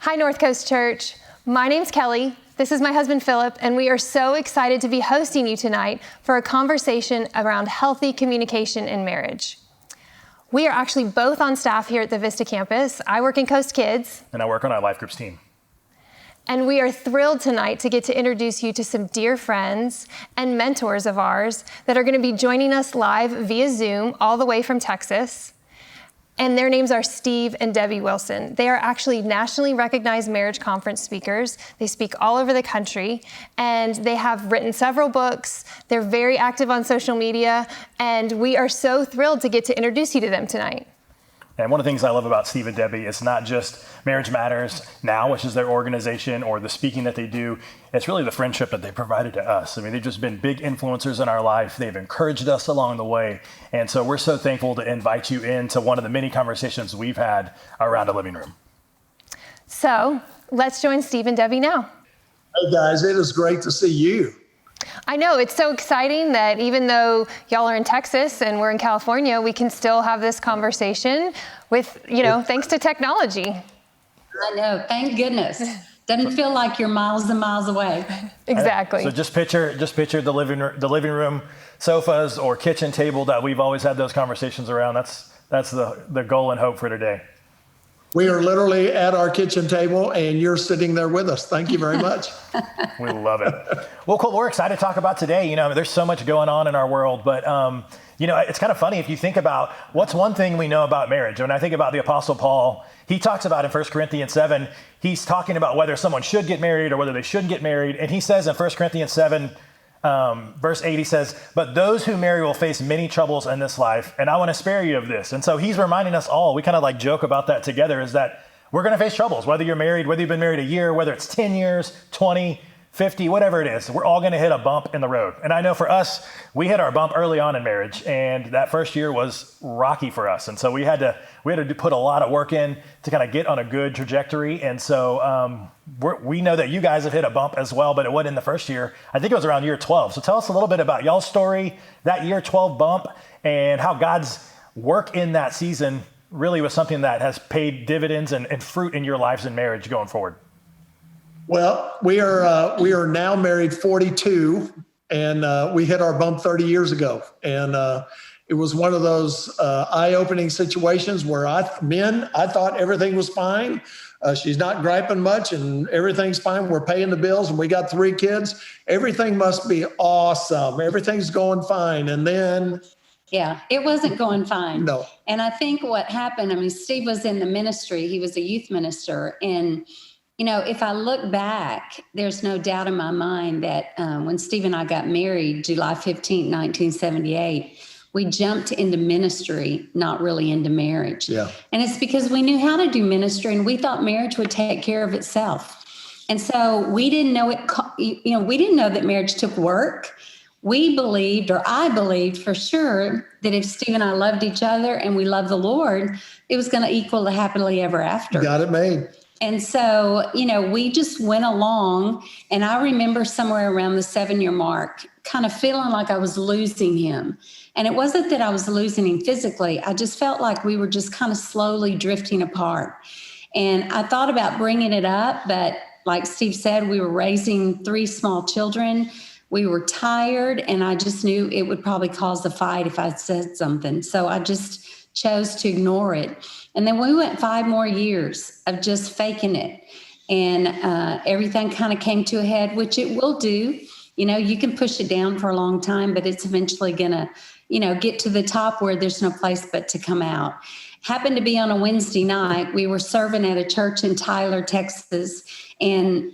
Hi, North Coast Church. My name's Kelly. This is my husband, Philip, and we are so excited to be hosting you tonight for a conversation around healthy communication in marriage. We are actually both on staff here at the Vista campus. I work in Coast Kids. And I work on our life groups team. And we are thrilled tonight to get to introduce you to some dear friends and mentors of ours that are going to be joining us live via Zoom all the way from Texas. And their names are Steve and Debbie Wilson. They are actually nationally recognized marriage conference speakers. They speak all over the country, and they have written several books. They're very active on social media, and we are so thrilled to get to introduce you to them tonight. And one of the things I love about Steve and Debbie is not just Marriage Matters Now, which is their organization, or the speaking that they do. It's really the friendship that they provided to us. I mean, they've just been big influencers in our life. They've encouraged us along the way. And so we're so thankful to invite you into one of the many conversations we've had around a living room. So let's join Steve and Debbie now. Hey guys, it is great to see you. I know, it's so exciting that even though y'all are in Texas and we're in California, we can still have this conversation with, thanks to technology. I know, thank goodness. Doesn't feel like you're miles and miles away. Exactly. So just picture the living room sofas or kitchen table that we've always had those conversations around. That's the goal and hope for today. We are literally at our kitchen table and you're sitting there with us. Thank you very much. We love it. Well, cool. We're excited to talk about today. There's so much going on in our world, but it's kind of funny if you think about what's one thing we know about marriage. When I think about the Apostle Paul, he talks about in 1 Corinthians 7, he's talking about whether someone should get married or whether they shouldn't get married. And he says in 1 Corinthians 7, verse 8, he says, "But those who marry will face many troubles in this life, and I want to spare you of this." And so he's reminding us all, we kind of joke about that together, is that we're going to face troubles, whether you're married, whether you've been married a year, whether it's 10 years, 20, 50, whatever it is, we're all going to hit a bump in the road. And I know for us, we hit our bump early on in marriage, and that first year was rocky for us. And so we had to put a lot of work in to kind of get on a good trajectory. And so we know that you guys have hit a bump as well, but it wasn't in the first year. I think it was around year 12. So tell us a little bit about y'all's story, that year 12 bump, and how God's work in that season really was something that has paid dividends and fruit in your lives in marriage going forward. Well, we are now married 42, and we hit our bump 30 years ago. And it was one of those eye-opening situations where I thought everything was fine. She's not griping much and everything's fine. We're paying the bills and we got 3 kids. Everything must be awesome. Everything's going fine. And then... Yeah, it wasn't going fine. No. And I think what happened, Steve was in the ministry. He was a youth minister. And if I look back, there's no doubt in my mind that when Steve and I got married, July 15, 1978, we jumped into ministry, not really into marriage. Yeah. And it's because we knew how to do ministry and we thought marriage would take care of itself. And so we didn't know we didn't know that marriage took work. We believed, or I believed for sure, that if Steve and I loved each other and we loved the Lord, it was going to equal the happily ever after. Got it made. And so, we just went along, and I remember somewhere around the 7-year mark, kind of feeling like I was losing him. And it wasn't that I was losing him physically. I just felt like we were just kind of slowly drifting apart. And I thought about bringing it up, but like Steve said, we were raising 3 small children. We were tired, and I just knew it would probably cause a fight if I said something. So I just chose to ignore it. And then we went 5 more years of just faking it. And everything kind of came to a head, which it will do. You can push it down for a long time, but it's eventually going to, get to the top where there's no place but to come out. Happened to be on a Wednesday night. We were serving at a church in Tyler, Texas, and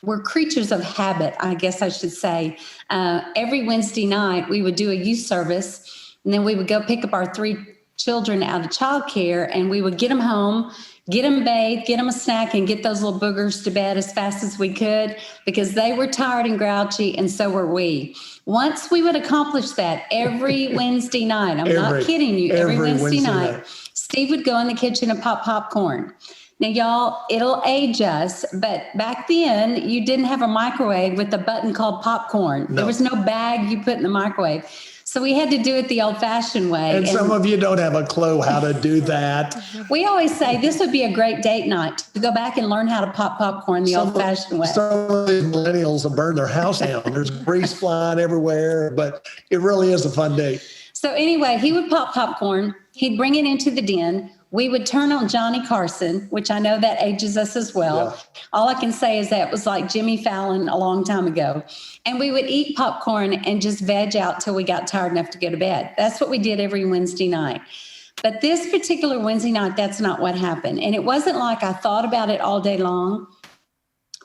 we're creatures of habit, I guess I should say. Every Wednesday night, we would do a youth service, and then we would go pick up our 3 children out of childcare, and we would get them home, get them bathed, get them a snack, and get those little boogers to bed as fast as we could, because they were tired and grouchy, and so were we. Once we would accomplish that every Wednesday night, I'm not kidding you, every Wednesday night, Steve would go in the kitchen and pop popcorn. Now, y'all, it'll age us, but back then, you didn't have a microwave with a button called popcorn. No. There was no bag you put in the microwave. So we had to do it the old-fashioned way. And some of you don't have a clue how to do that. We always say this would be a great date night to go back and learn how to pop popcorn the old-fashioned way. Some of these millennials will burn their house down. There's grease flying everywhere, but it really is a fun date. So anyway, he would pop popcorn. He'd bring it into the den. We would turn on Johnny Carson, which I know that ages us as well. Yeah. All I can say is that was like Jimmy Fallon a long time ago. And we would eat popcorn and just veg out till we got tired enough to go to bed. That's what we did every Wednesday night. But this particular Wednesday night, that's not what happened. And it wasn't like I thought about it all day long,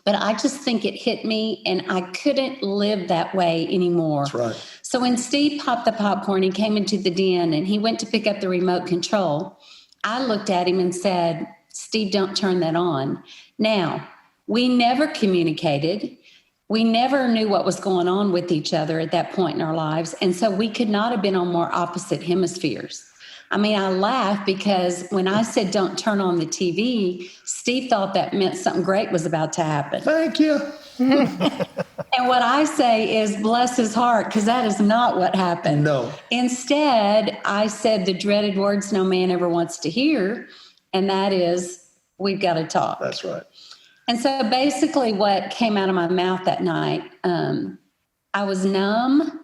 but I just think it hit me and I couldn't live that way anymore. That's right. So when Steve popped the popcorn, he came into the den and he went to pick up the remote control. I looked at him and said, Steve, don't turn that on. Now, we never communicated. We never knew what was going on with each other at that point in our lives. And so we could not have been on more opposite hemispheres. I mean, I laugh because when I said don't turn on the TV, Steve thought that meant something great was about to happen. Thank you. And what I say is bless his heart, because that is not what happened. No. Instead, I said the dreaded words no man ever wants to hear, and that is, we've got to talk. That's right. And so basically what came out of my mouth that night, I was numb.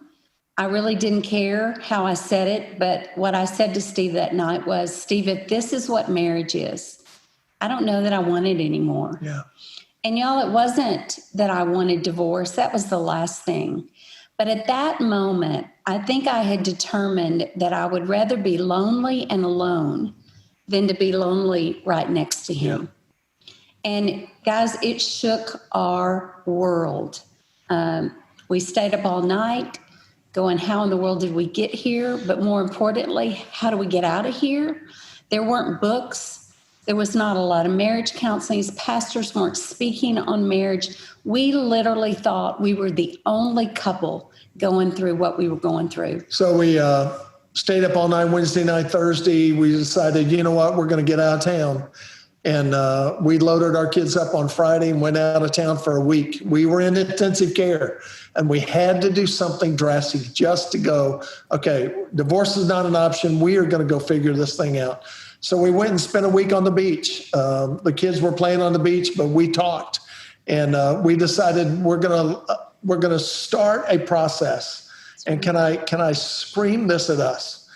I really didn't care how I said it, but what I said to Steve that night was, Steve, if this is what marriage is, I don't know that I want it anymore. Yeah. And y'all, it wasn't that I wanted divorce. That was the last thing. But at that moment, I think I had determined that I would rather be lonely and alone than to be lonely right next to him. Yeah. And guys, it shook our world. We stayed up all night going, how in the world did we get here? But more importantly, how do we get out of here? There weren't books. There was not a lot of marriage counseling. Pastors weren't speaking on marriage. We literally thought we were the only couple going through what we were going through. So we stayed up all night Wednesday night, Thursday. We decided, you know what, we're going to get out of town. And we loaded our kids up on Friday and went out of town for a week. We were in intensive care and we had to do something drastic just to go, okay, divorce is not an option. We are going to go figure this thing out. So we went and spent a week on the beach. The kids were playing on the beach, but we talked, and we decided we're gonna start a process. And can I scream this at us?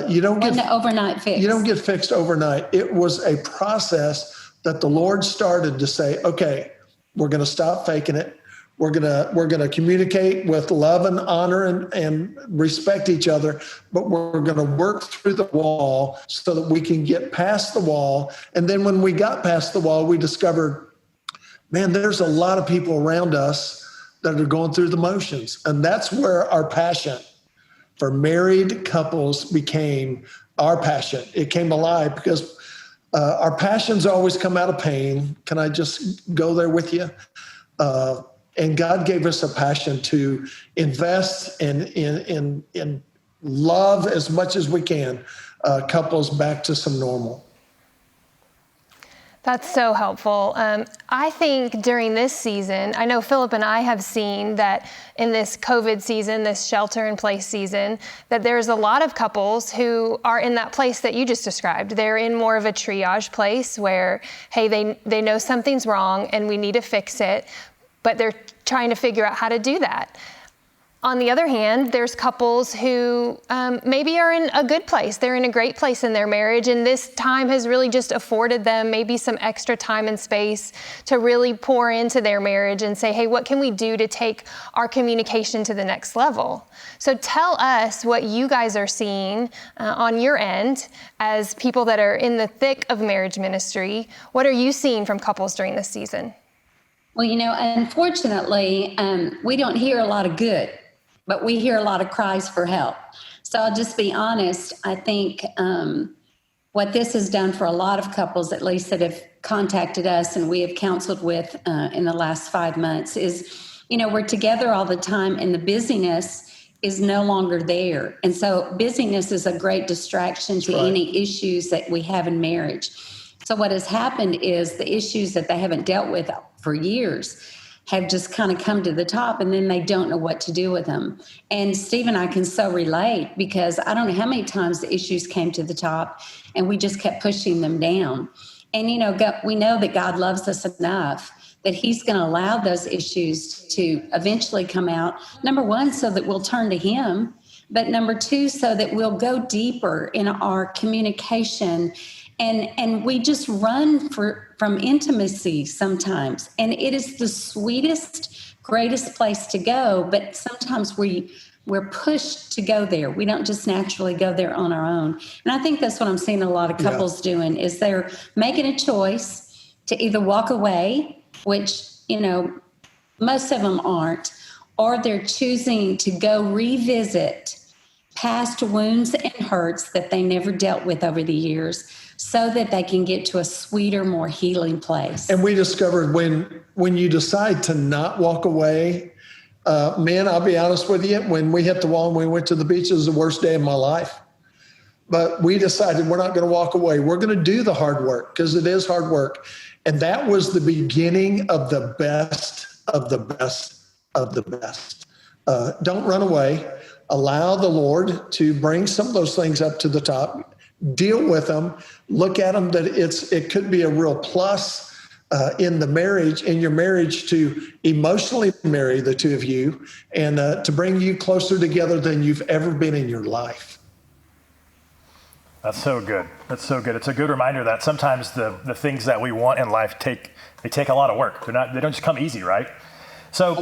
You don't get an overnight fix. You don't get fixed overnight. It was a process that the Lord started to say, okay, we're gonna stop faking it. We're gonna communicate with love and honor and respect each other, but we're gonna work through the wall so that we can get past the wall. And then when we got past the wall, we discovered, man, there's a lot of people around us that are going through the motions. And that's where our passion for married couples became our passion. It came alive because our passions always come out of pain. Can I just go there with you? And God gave us a passion to invest in love as much as we can, couples back to some normal. That's so helpful. I think during this season, I know Philip and I have seen that in this COVID season, this shelter-in-place season, that there's a lot of couples who are in that place that you just described. They're in more of a triage place where, hey, they know something's wrong and we need to fix it, but they're trying to figure out how to do that. On the other hand, there's couples who maybe are in a good place. They're in a great place in their marriage, and this time has really just afforded them maybe some extra time and space to really pour into their marriage and say, hey, what can we do to take our communication to the next level? So tell us what you guys are seeing on your end as people that are in the thick of marriage ministry. What are you seeing from couples during this season? Well, unfortunately, we don't hear a lot of good, but we hear a lot of cries for help. So I'll just be honest. I think what this has done for a lot of couples, at least that have contacted us and we have counseled with in the last 5 months, is, we're together all the time and the busyness is no longer there. And so busyness is a great distraction to any issues that we have in marriage. So what has happened is the issues that they haven't dealt with for years, have just kind of come to the top, and then they don't know what to do with them. And Steve and I can so relate, because I don't know how many times the issues came to the top and we just kept pushing them down. And, we know that God loves us enough that he's going to allow those issues to eventually come out. Number one, so that we'll turn to him. But number two, so that we'll go deeper in our communication. And we just run from intimacy sometimes. And it is the sweetest, greatest place to go. But sometimes we're pushed to go there. We don't just naturally go there on our own. And I think that's what I'm seeing a lot of couples doing, is they're making a choice to either walk away, which, most of them aren't, or they're choosing to go revisit past wounds and hurts that they never dealt with over the years, so that they can get to a sweeter, more healing place. And we discovered when you decide to not walk away, men, I'll be honest with you, when we hit the wall and we went to the beach, it was the worst day of my life. But we decided we're not going to walk away. We're going to do the hard work, because it is hard work. And that was the beginning of the best of the best of the best. Don't run away. Allow the Lord to bring some of those things up to the top. Deal with them. Look at them that it could be a real plus in your marriage, to emotionally marry the two of you, and to bring you closer together than you've ever been in your life. That's so good. That's so good. It's a good reminder that sometimes the things that we want in life take a lot of work. They don't just come easy, right? So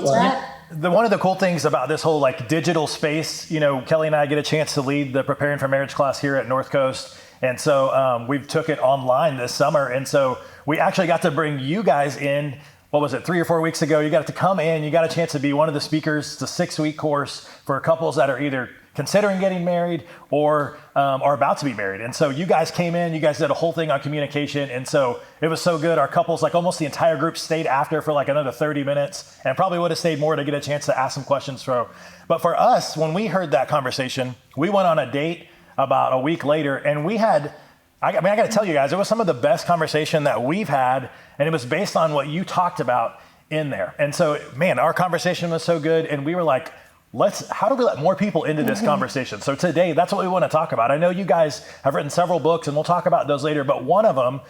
one of the cool things about this whole digital space, Kelly and I get a chance to lead the Preparing for Marriage class here at North Coast. And so we've took it online this summer. And so we actually got to bring you guys in, 3 or 4 weeks ago? You got to come in, you got a chance to be one of the speakers. It's a 6-week course for couples that are either considering getting married or are about to be married. And so you guys came in, you guys did a whole thing on communication. And so it was so good. Our couples, almost the entire group, stayed after for another 30 minutes, and probably would have stayed more to get a chance to ask some questions. But for us, when we heard that conversation, we went on a date about a week later, and we had, I got to tell you guys, it was some of the best conversation that we've had. And it was based on what you talked about in there. And so, man, our conversation was so good. And we were like, how do we let more people into this conversation? So today, that's what we want to talk about. I know you guys have written several books, and we'll talk about those later, but one of them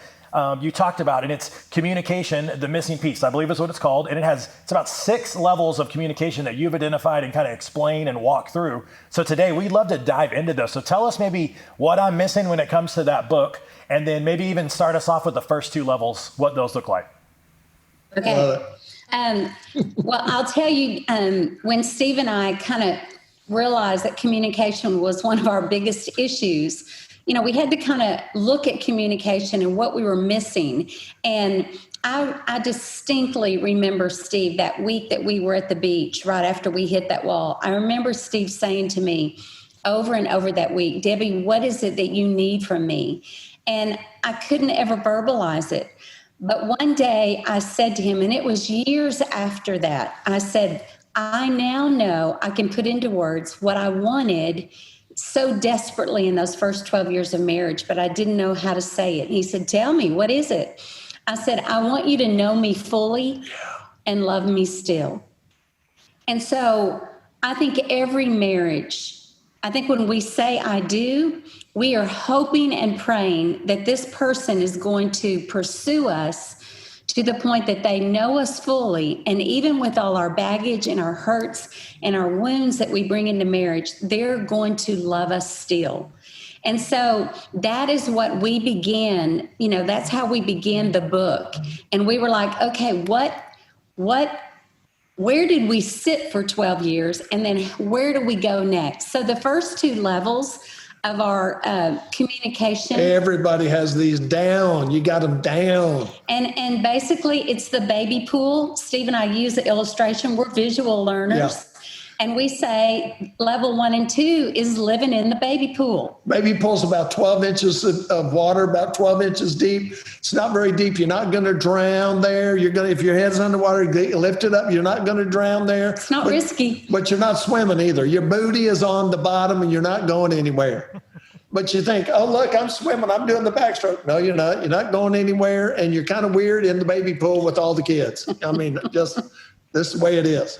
you talked about, and it's communication, the missing piece, I believe is what it's called. And it's about 6 levels of communication that you've identified and kind of explain and walk through. So today, we'd love to dive into those. So tell us maybe what I'm missing when it comes to that book, and then maybe even start us off with the first 2 levels, what those look like. Okay. Well, I'll tell you, when Steve and I kind of realized that communication was one of our biggest issues, we had to kind of look at communication and what we were missing. And I distinctly remember, Steve, that week that we were at the beach right after we hit that wall. I remember Steve saying to me over and over that week, "Debbie, what is it that you need from me?" And I couldn't ever verbalize it. But one day I said to him, and it was years after that, I said, "I now know I can put into words what I wanted so desperately in those first 12 years of marriage, but I didn't know how to say it." And he said, "Tell me, what is it?" I said, "I want you to know me fully and love me still." And so I think every marriage, when we say "I do," we are hoping and praying that this person is going to pursue us to the point that they know us fully. And even with all our baggage and our hurts and our wounds that we bring into marriage, they're going to love us still. And so that is what we began, that's how we began the book. And we were like, okay, where did we sit for 12 years? And then where do we go next? So the first 2 levels of our communication. Everybody has these down. You got them down. And basically, it's the baby pool. Steve and I use the illustration. We're visual learners. Yeah. And we say level 1 and 2 is living in the baby pool. Baby pool's about 12 inches of water, about 12 inches deep. It's not very deep. You're not going to drown there. If your head's underwater, you lift it up. You're not going to drown there. It's not risky. But you're not swimming either. Your booty is on the bottom and you're not going anywhere. But you think, oh, look, I'm swimming. I'm doing the backstroke. No, you're not. You're not going anywhere. And you're kind of weird in the baby pool with all the kids. This is the way it is.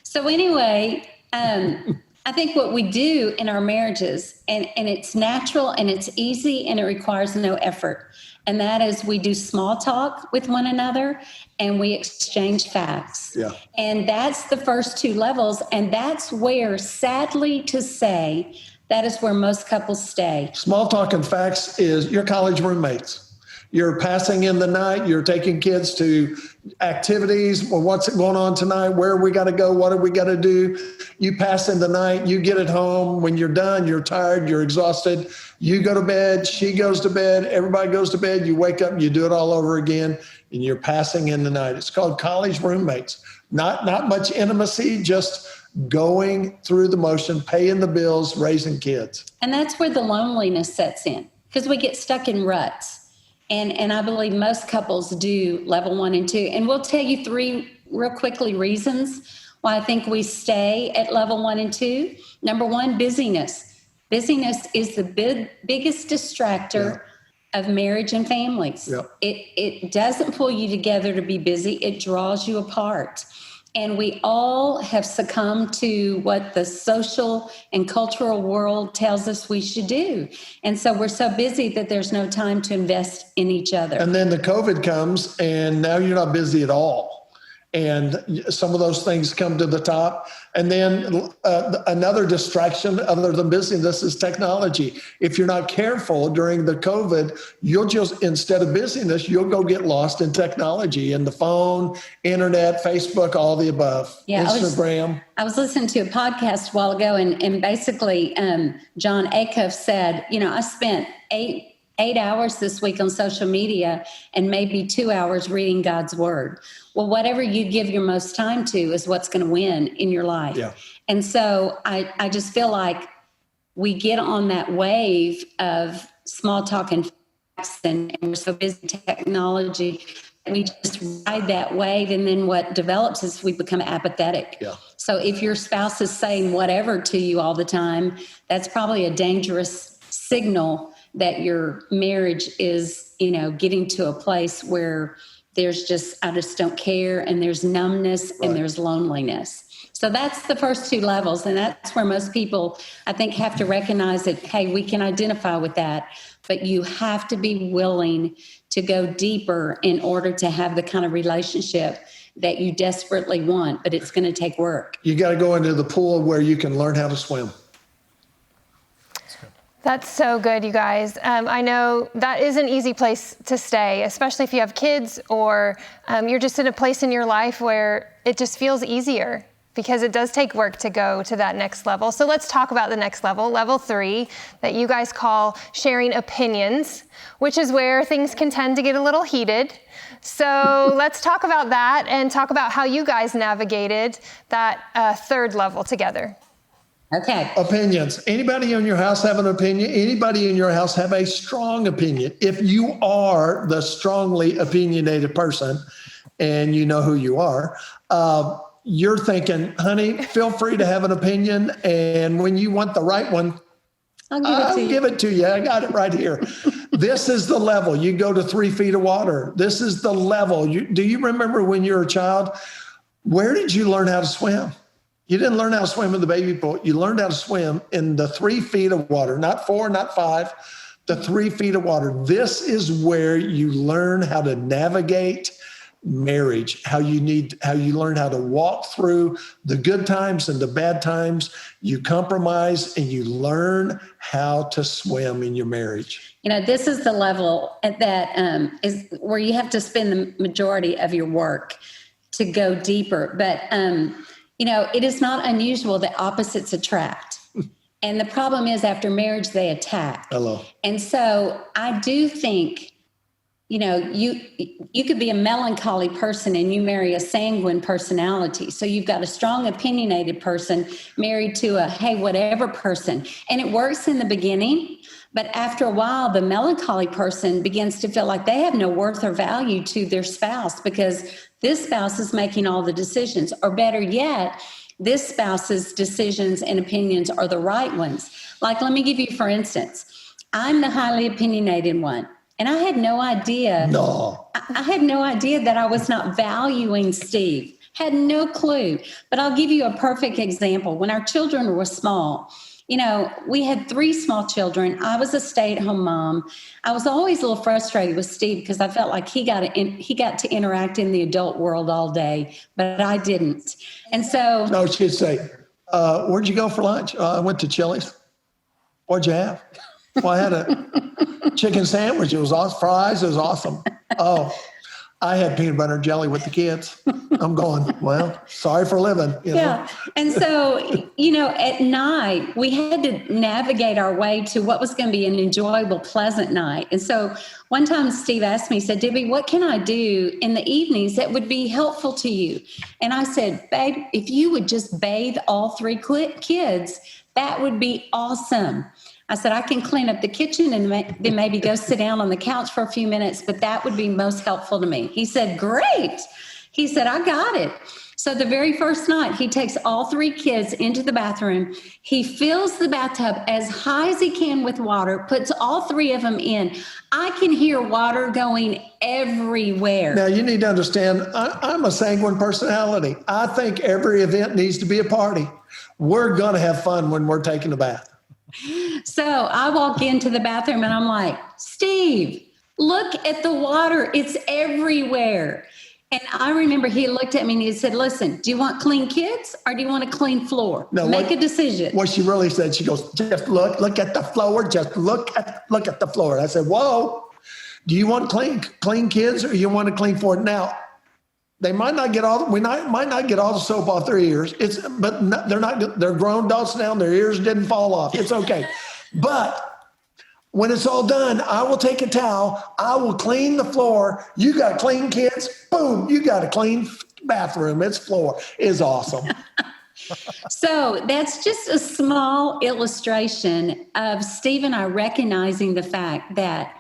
So anyway, I think what we do in our marriages, and it's natural and it's easy and it requires no effort. And that is we do small talk with one another and we exchange facts. Yeah. And that's the first two levels. And that's where, sadly to say, that is where most couples stay. Small talk and facts is your college roommates. You're passing in the night. You're taking kids to activities. Well, what's going on tonight? Where we got to go? What do we got to do? You pass in the night. You get it home. When you're done, you're tired. You're exhausted. You go to bed. She goes to bed. Everybody goes to bed. You wake up. You do it all over again, and you're passing in the night. It's called college roommates. Not much intimacy. Just going through the motion, paying the bills, raising kids. And that's where the loneliness sets in because we get stuck in ruts. And I believe most couples do level 1 and 2. And we'll tell you 3 real quickly reasons why I think we stay at level 1 and 2. Number 1, busyness. Busyness is the biggest distractor of marriage and families. Yeah. It doesn't pull you together to be busy. It draws you apart. And we all have succumbed to what the social and cultural world tells us we should do. And so we're so busy that there's no time to invest in each other. And then the COVID comes and now you're not busy at all. And some of those things come to the top. And then another distraction other than busyness is technology. If you're not careful during the COVID, you'll just, instead of busyness, you'll go get lost in technology and the phone, internet, Facebook, all the above, Instagram. I was listening to a podcast a while ago and basically John Acuff said, I spent eight hours this week on social media and maybe 2 hours reading God's word. Well, whatever you give your most time to is what's going to win in your life. Yeah. And so I just feel like we get on that wave of small talk and facts and we're so busy with technology. We just ride that wave. And then what develops is we become apathetic. Yeah. So if your spouse is saying whatever to you all the time, that's probably a dangerous signal that your marriage is, getting to a place where there's I just don't care, and there's numbness and there's loneliness. So that's the first 2 levels. And that's where most people, I think, have to recognize that, hey, we can identify with that, but you have to be willing to go deeper in order to have the kind of relationship that you desperately want, but it's going to take work. You got to go into the pool where you can learn how to swim. That's so good, you guys. I know that is an easy place to stay, especially if you have kids or you're just in a place in your life where it just feels easier because it does take work to go to that next level. So let's talk about the next level, level 3, that you guys call sharing opinions, which is where things can tend to get a little heated. So let's talk about that and talk about how you guys navigated that 3rd level together. Okay. Opinions. Anybody in your house have an opinion? Anybody in your house have a strong opinion? If you are the strongly opinionated person, and you know who you are, you're thinking, honey, feel free to have an opinion. And when you want the right one, I'll give it to you. I got it right here. This is the level. You go to 3 feet of water. This is the level. Do you remember when you were a child? Where did you learn how to swim? You didn't learn how to swim in the baby pool. You learned how to swim in the 3 feet of water, not 4, not 5, the 3 feet of water. This is where you learn how to navigate marriage, how you learn how to walk through the good times and the bad times. You compromise and you learn how to swim in your marriage. This is the level that is where you have to spend the majority of your work to go deeper. But, it is not unusual that opposites attract. And the problem is after marriage, they attack. Hello. And so I do think, you could be a melancholy person and you marry a sanguine personality. So you've got a strong opinionated person married to a, hey, whatever person. And it works in the beginning. But after a while, the melancholy person begins to feel like they have no worth or value to their spouse because this spouse is making all the decisions. Or better yet, this spouse's decisions and opinions are the right ones. Like, let me give you, for instance, I'm the highly opinionated one. And I had no idea. No. I had no idea that I was not valuing Steve. Had no clue. But I'll give you a perfect example. When our children were small, we had 3 small children. I was a stay-at-home mom. I was always a little frustrated with Steve because I felt like he got to interact in the adult world all day, but I didn't. And so, No, she'd say, "Where'd you go for lunch?" "I went to Chili's." "What'd you have?" "Well, I had a chicken sandwich. It was awesome. Fries. It was awesome." "Oh, I had peanut butter and jelly with the kids." I'm going, well, sorry for living. Yeah. And so, at night, we had to navigate our way to what was going to be an enjoyable, pleasant night. And so one time Steve asked me, he said, "Debbie, what can I do in the evenings that would be helpful to you?" And I said, "Babe, if you would just bathe all 3 kids, that would be awesome." I said, "I can clean up the kitchen and then maybe go sit down on the couch for a few minutes, but that would be most helpful to me." He said, "Great." He said, "I got it." So the very first night, he takes all 3 kids into the bathroom. He fills the bathtub as high as he can with water, puts all 3 of them in. I can hear water going everywhere. Now, you need to understand, I'm a sanguine personality. I think every event needs to be a party. We're going to have fun when we're taking a bath. So I walk into the bathroom and I'm like, "Steve, look at the water. It's everywhere." And I remember he looked at me and he said, "Listen, do you want clean kids or do you want a clean floor? No, Make a decision." What she really said, she goes, "Just look at the floor. Just look at the floor." And I said, "Whoa, do you want clean kids or you want a clean floor?" Now, they might not get all, might not get all the soap off their ears. They're grown adults now. Their ears didn't fall off. It's okay. But when it's all done, I will take a towel. I will clean the floor. You got clean kids. Boom. You got a clean bathroom. Its floor is awesome. So that's just a small illustration of Steve and I recognizing the fact that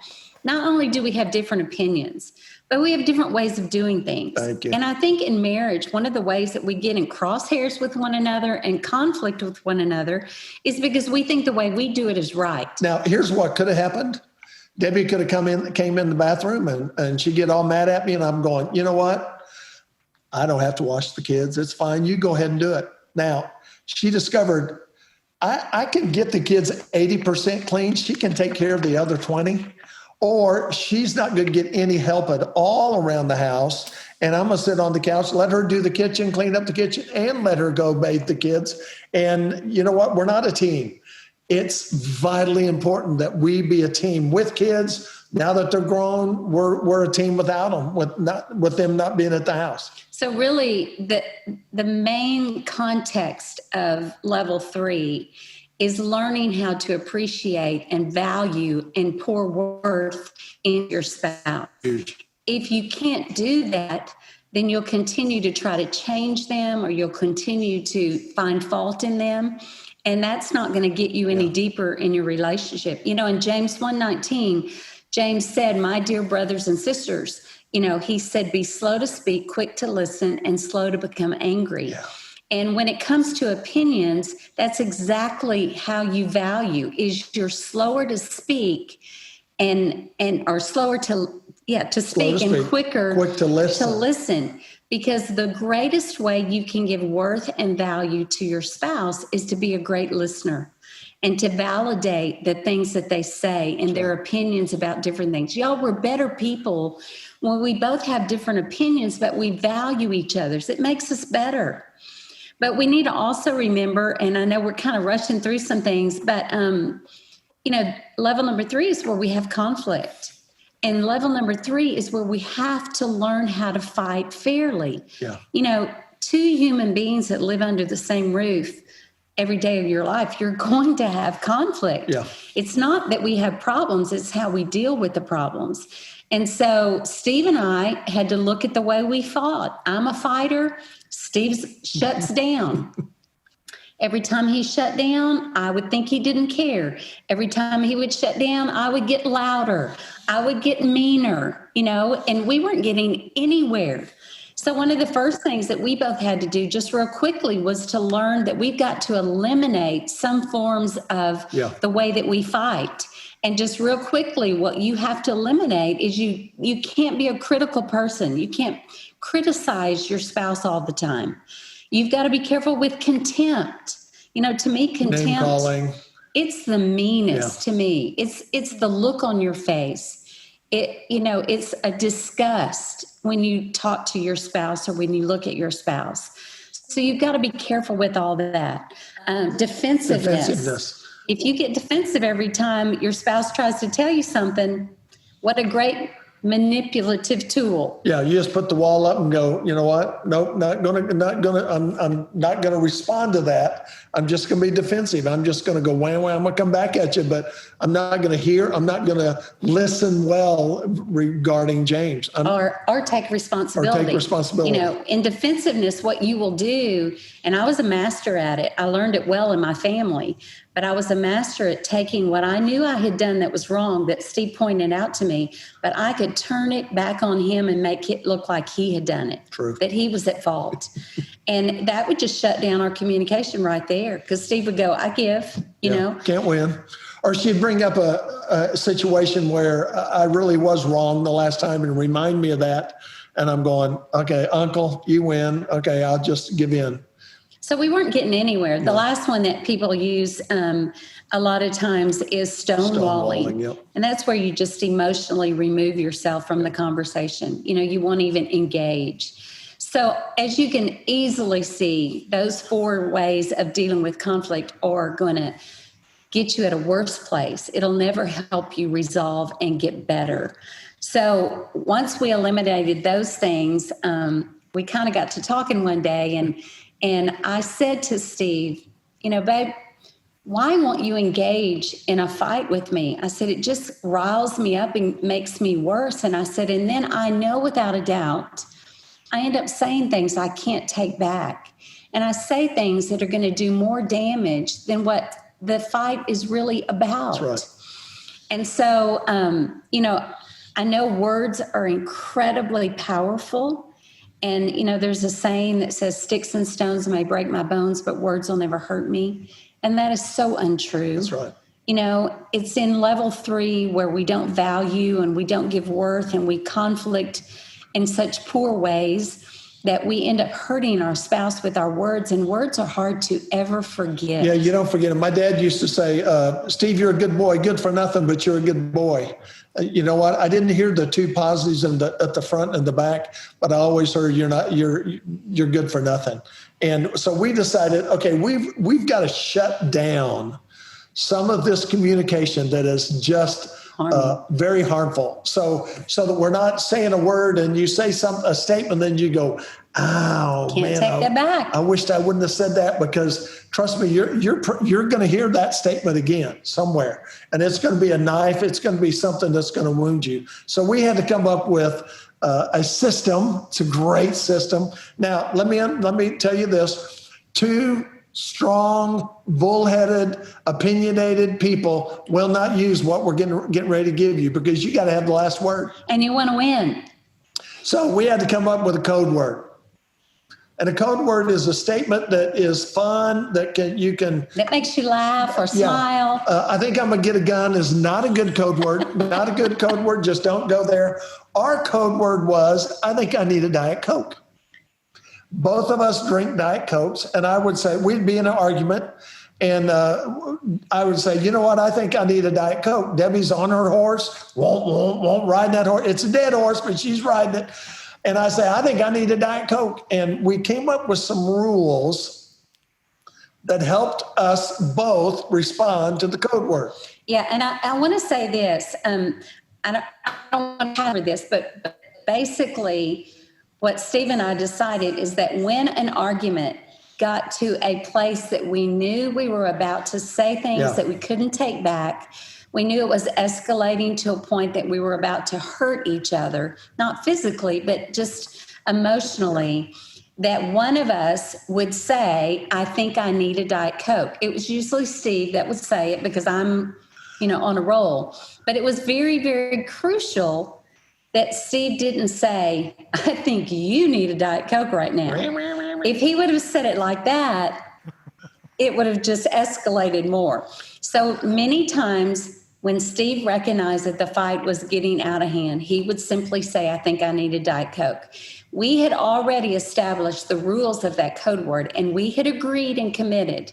not only do we have different opinions, but we have different ways of doing things. Thank you. And I think in marriage, one of the ways that we get in crosshairs with one another and conflict with one another is because we think the way we do it is right. Now, here's what could have happened. Debbie could have came in the bathroom and she'd get all mad at me. And I'm going, "You know what? I don't have to wash the kids. It's fine. You go ahead and do it." Now, she discovered I can get the kids 80% clean. She can take care of the other 20. Or she's not going to get any help at all around the house. And I'm going to sit on the couch, let her do the kitchen, clean up the kitchen, and let her go bathe the kids. And you know what? We're not a team. It's vitally important that we be a team with kids. Now that they're grown, we're a team without them, with them not being at the house. So really, the main context of level 3 is learning how to appreciate and value and pour worth in your spouse. Huge. If you can't do that, then you'll continue to try to change them or you'll continue to find fault in them. And that's not going to get you any deeper in your relationship. In James 1:19, James said, "My dear brothers and sisters," he said, "be slow to speak, quick to listen, and slow to become angry." Yeah. And when it comes to opinions, that's exactly how you value, is you're slower to speak and or slower to speak and quick to listen. Because the greatest way you can give worth and value to your spouse is to be a great listener and to validate the things that they say and their opinions about different things. Y'all, we're better people when we both have different opinions, but we value each other's. It makes us better. But we need to also remember, and I know we're kind of rushing through some things, but, level number 3 is where we have conflict. And level number 3 is where we have to learn how to fight fairly. Yeah. 2 human beings that live under the same roof every day of your life, you're going to have conflict. Yeah. It's not that we have problems, it's how we deal with the problems. And so Steve and I had to look at the way we fought. I'm a fighter. Steve shuts down. Every time he shut down, I would think he didn't care. Every time he would shut down, I would get louder. I would get meaner, and we weren't getting anywhere. So one of the first things that we both had to do just real quickly was to learn that we've got to eliminate some forms of the way that we fight. And just real quickly, what you have to eliminate is you can't be a critical person. You can't criticize your spouse all the time. You've got to be careful with contempt. To me, Name contempt, calling. it's the meanest to me. It's the look on your face. It's a disgust when you talk to your spouse or when you look at your spouse. So you've got to be careful with all that. Defensiveness. If you get defensive every time your spouse tries to tell you something, what a great manipulative tool. Yeah, you just put the wall up and go, you know what? Nope, I'm not gonna respond to that. I'm just gonna be defensive. I'm just gonna go wham wham, I'm gonna come back at you, but I'm not gonna listen well regarding James. Or take responsibility. In defensiveness, what you will do, and I was a master at it. I learned it well in my family, but I was a master at taking what I knew I had done that was wrong, that Steve pointed out to me, but I could turn it back on him and make it look like he had done it. True. That he was at fault. And that would just shut down our communication right there, because Steve would go, I give, you know. Can't win. Or she'd bring up a situation where I really was wrong the last time and remind me of that. And I'm going, okay, Uncle, you win. Okay, I'll just give in. So we weren't getting anywhere. The last one that people use a lot of times is stonewalling. Yep. And that's where you just emotionally remove yourself from the conversation. You won't even engage. So as you can easily see, those 4 ways of dealing with conflict are going to get you at a worse place. It'll never help you resolve and get better. So once we eliminated those things, we kind of got to talking one day, and I said to Steve, babe, why won't you engage in a fight with me? I said, it just riles me up and makes me worse. And I said, and then I know without a doubt, I end up saying things I can't take back. And I say things that are going to do more damage than what the fight is really about. That's right. And so, I know words are incredibly powerful. And, there's a saying that says, sticks and stones may break my bones, but words will never hurt me. And that is so untrue. That's right. It's in level 3 where we don't value and we don't give worth, and we conflict in such poor ways that we end up hurting our spouse with our words, and words are hard to ever forget. Yeah, you don't forget them. My dad used to say, Steve, you're a good boy, good for nothing, but you're a good boy. You know what? I didn't hear the 2 positives at the front and the back, but I always heard you're good for nothing. And so we decided, okay, we've got to shut down some of this communication that is just very harmful. So that we're not saying a word and you say a statement, then you go, "Oh, Can't take that back. I wished I wouldn't have said that," because trust me, you're going to hear that statement again somewhere, and it's going to be a knife. It's going to be something that's going to wound you. So we had to come up with a system. It's a great system. Now let me tell you this: 2 strong, bullheaded, opinionated people will not use what we're getting ready to give you, because you got to have the last word. And you want to win. So we had to come up with a code word. And a code word is a statement that is fun, that makes you laugh or smile. I think I'm going to get a gun is not a good code word. Not a good code word. Just don't go there. Our code word was, I think I need a Diet Coke. Both of us drink Diet Cokes, and I would say, we'd be in an argument, and I would say, you know what, I think I need a Diet Coke. Debbie's on her horse, won't ride that horse. It's a dead horse, but she's riding it. And I say, I think I need a Diet Coke. And we came up with some rules that helped us both respond to the code word. Yeah, and I want to say this. I don't want to cover this, but basically, what Steve and I decided is that when an argument got to a place that we knew we were about to say things that we couldn't take back, we knew it was escalating to a point that we were about to hurt each other, not physically, but just emotionally, that one of us would say, I think I need a Diet Coke. It was usually Steve that would say it, because I'm, on a roll. But it was very, very crucial that Steve didn't say, I think you need a Diet Coke right now. If he would have said it like that, it would have just escalated more. So many times When Steve recognized that the fight was getting out of hand, he would simply say, I think I need a Diet Coke. We had already established the rules of that code word, and we had agreed and committed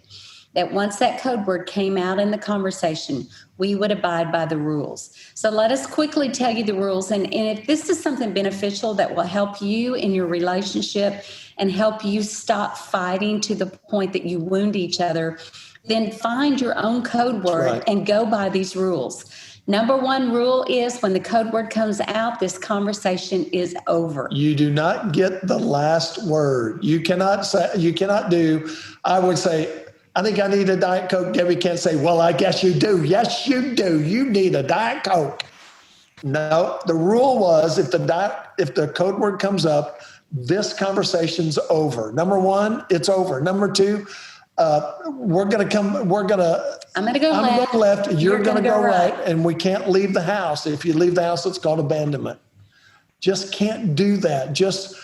that once that code word came out in the conversation, we would abide by the rules. So let us quickly tell you the rules. And if this is something beneficial that will help you in your relationship and help you stop fighting to the point that you wound each other, then find your own code word and go by these rules. Number one rule is when the code word comes out, this conversation is over. You do not get the last word. You cannot do, I would say, I think I need a Diet Coke. Debbie can't say, well, I guess you do. Yes, you do. You need a Diet Coke. No, the rule was if the code word comes up, this conversation's over. Number one, it's over. Number two, I'm going to go left. You're going to go right. And we can't leave the house. If you leave the house, it's called abandonment. Just can't do that. Just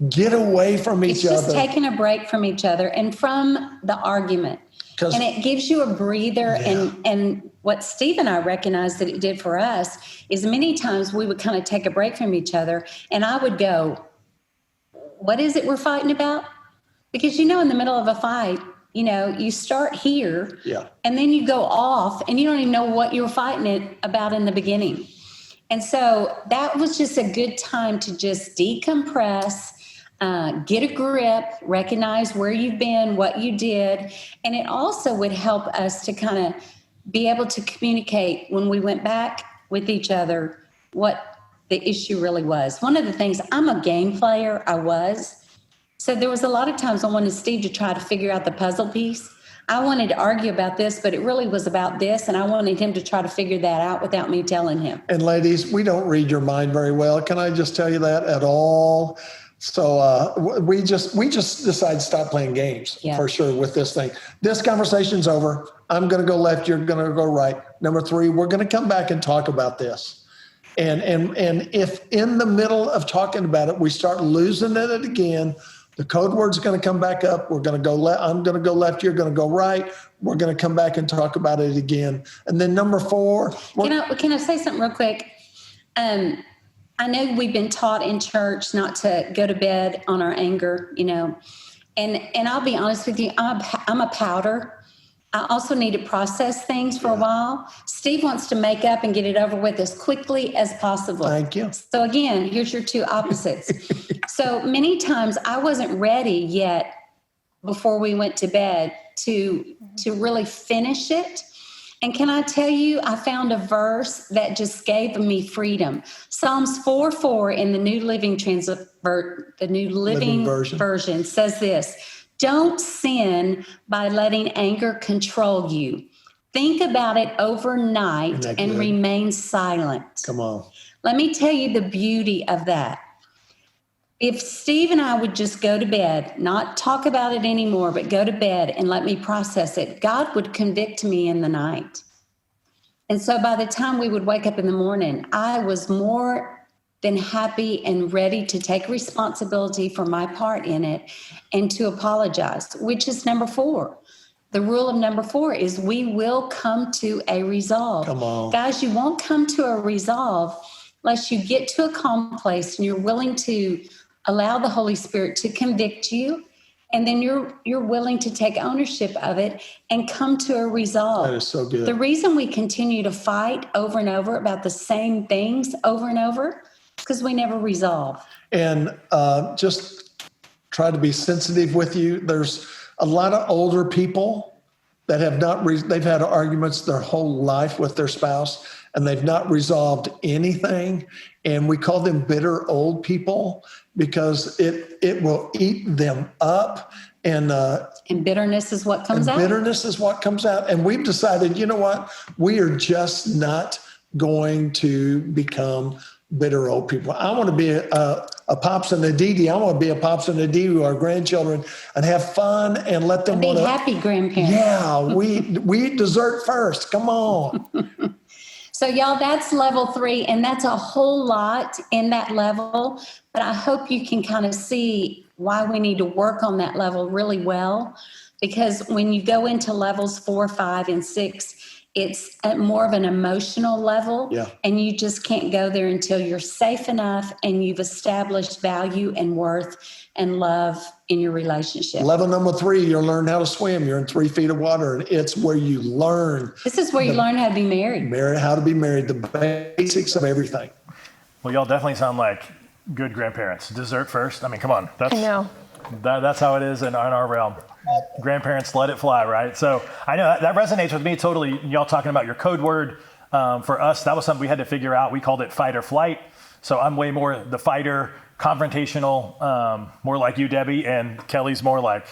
get away from each other. It's just taking a break from each other and from the argument. And it gives you a breather. Yeah. And what Steve and I recognized that it did for us is many times we would kind of take a break from each other and I would go, what is it we're fighting about? Because, in the middle of a fight, you start here and then you go off and you don't even know what you're fighting it about in the beginning. And so that was just a good time to just decompress, get a grip, recognize where you've been, what you did. And it also would help us to kind of be able to communicate when we went back with each other what the issue really was. One of the things, I'm a game player, I was. So there was a lot of times I wanted Steve to try to figure out the puzzle piece. I wanted to argue about this, but it really was about this, and I wanted him to try to figure that out without me telling him. And ladies, we don't read your mind very well. Can I just tell you that at all? So we just decided to stop playing games for sure with this thing. This conversation's over. I'm going to go left. You're going to go right. Number three, we're going to come back and talk about this. And if in the middle of talking about it, we start losing it again, the code word's going to come back up. We're going to go left. I'm going to go left. You're going to go right. We're going to come back and talk about it again. And then number four. Can I say something real quick? I know we've been taught in church not to go to bed on our anger, and I'll be honest with you, I'm a powder. I also need to process things for a while. Steve wants to make up and get it over with as quickly as possible. Thank you. So again, here's your two opposites. So many times I wasn't ready yet before we went to bed to really finish it. And can I tell you, I found a verse that just gave me freedom. Psalms 4:4 in the New Living Version says this: don't sin by letting anger control you. Think about it overnight and remain silent. Come on. Let me tell you the beauty of that. If Steve and I would just go to bed, not talk about it anymore, but go to bed and let me process it, God would convict me in the night. And so by the time we would wake up in the morning, I was more than happy and ready to take responsibility for my part in it and to apologize, which is number 4. The rule of number 4 is we will come to a resolve. Come on. Guys, you won't come to a resolve unless you get to a calm place and you're willing to allow the Holy Spirit to convict you, and then you're willing to take ownership of it and come to a resolve. That is so good. The reason we continue to fight over and over about the same things over and over is because we never resolve. And just try to be sensitive with you. There's a lot of older people that have not, they've had arguments their whole life with their spouse, and they've not resolved anything. And we call them bitter old people because it will eat them up. And bitterness is what comes out. Bitterness is what comes out. And we've decided, you know what? We are just not going to become bitter old people. I want to be a Pops and a Dee. I want to be a Pops and a Dee to our grandchildren and have fun and let them be happy grandparents. Yeah, we eat dessert first. Come on. So y'all, that's level 3, and that's a whole lot in that level. But I hope you can kind of see why we need to work on that level really well, because when you go into levels 4, 5, and 6, It's at more of an emotional level. Yeah. And you just can't go there until you're safe enough and you've established value and worth and love in your relationship. Level number 3, you'll learn how to swim. You're in 3 feet of water, and it's where you learn. This is where you learn how to be married. How to be married, the basics of everything. Well, y'all definitely sound like good grandparents. Dessert first. I mean, come on. I know. That's how it is in our realm. Grandparents let it fly, right? So I know that resonates with me totally. Y'all talking about your code word. For us, that was something we had to figure out. We called it fight or flight. So I'm way more the fighter, confrontational, more like you, Debbie, and Kelly's more like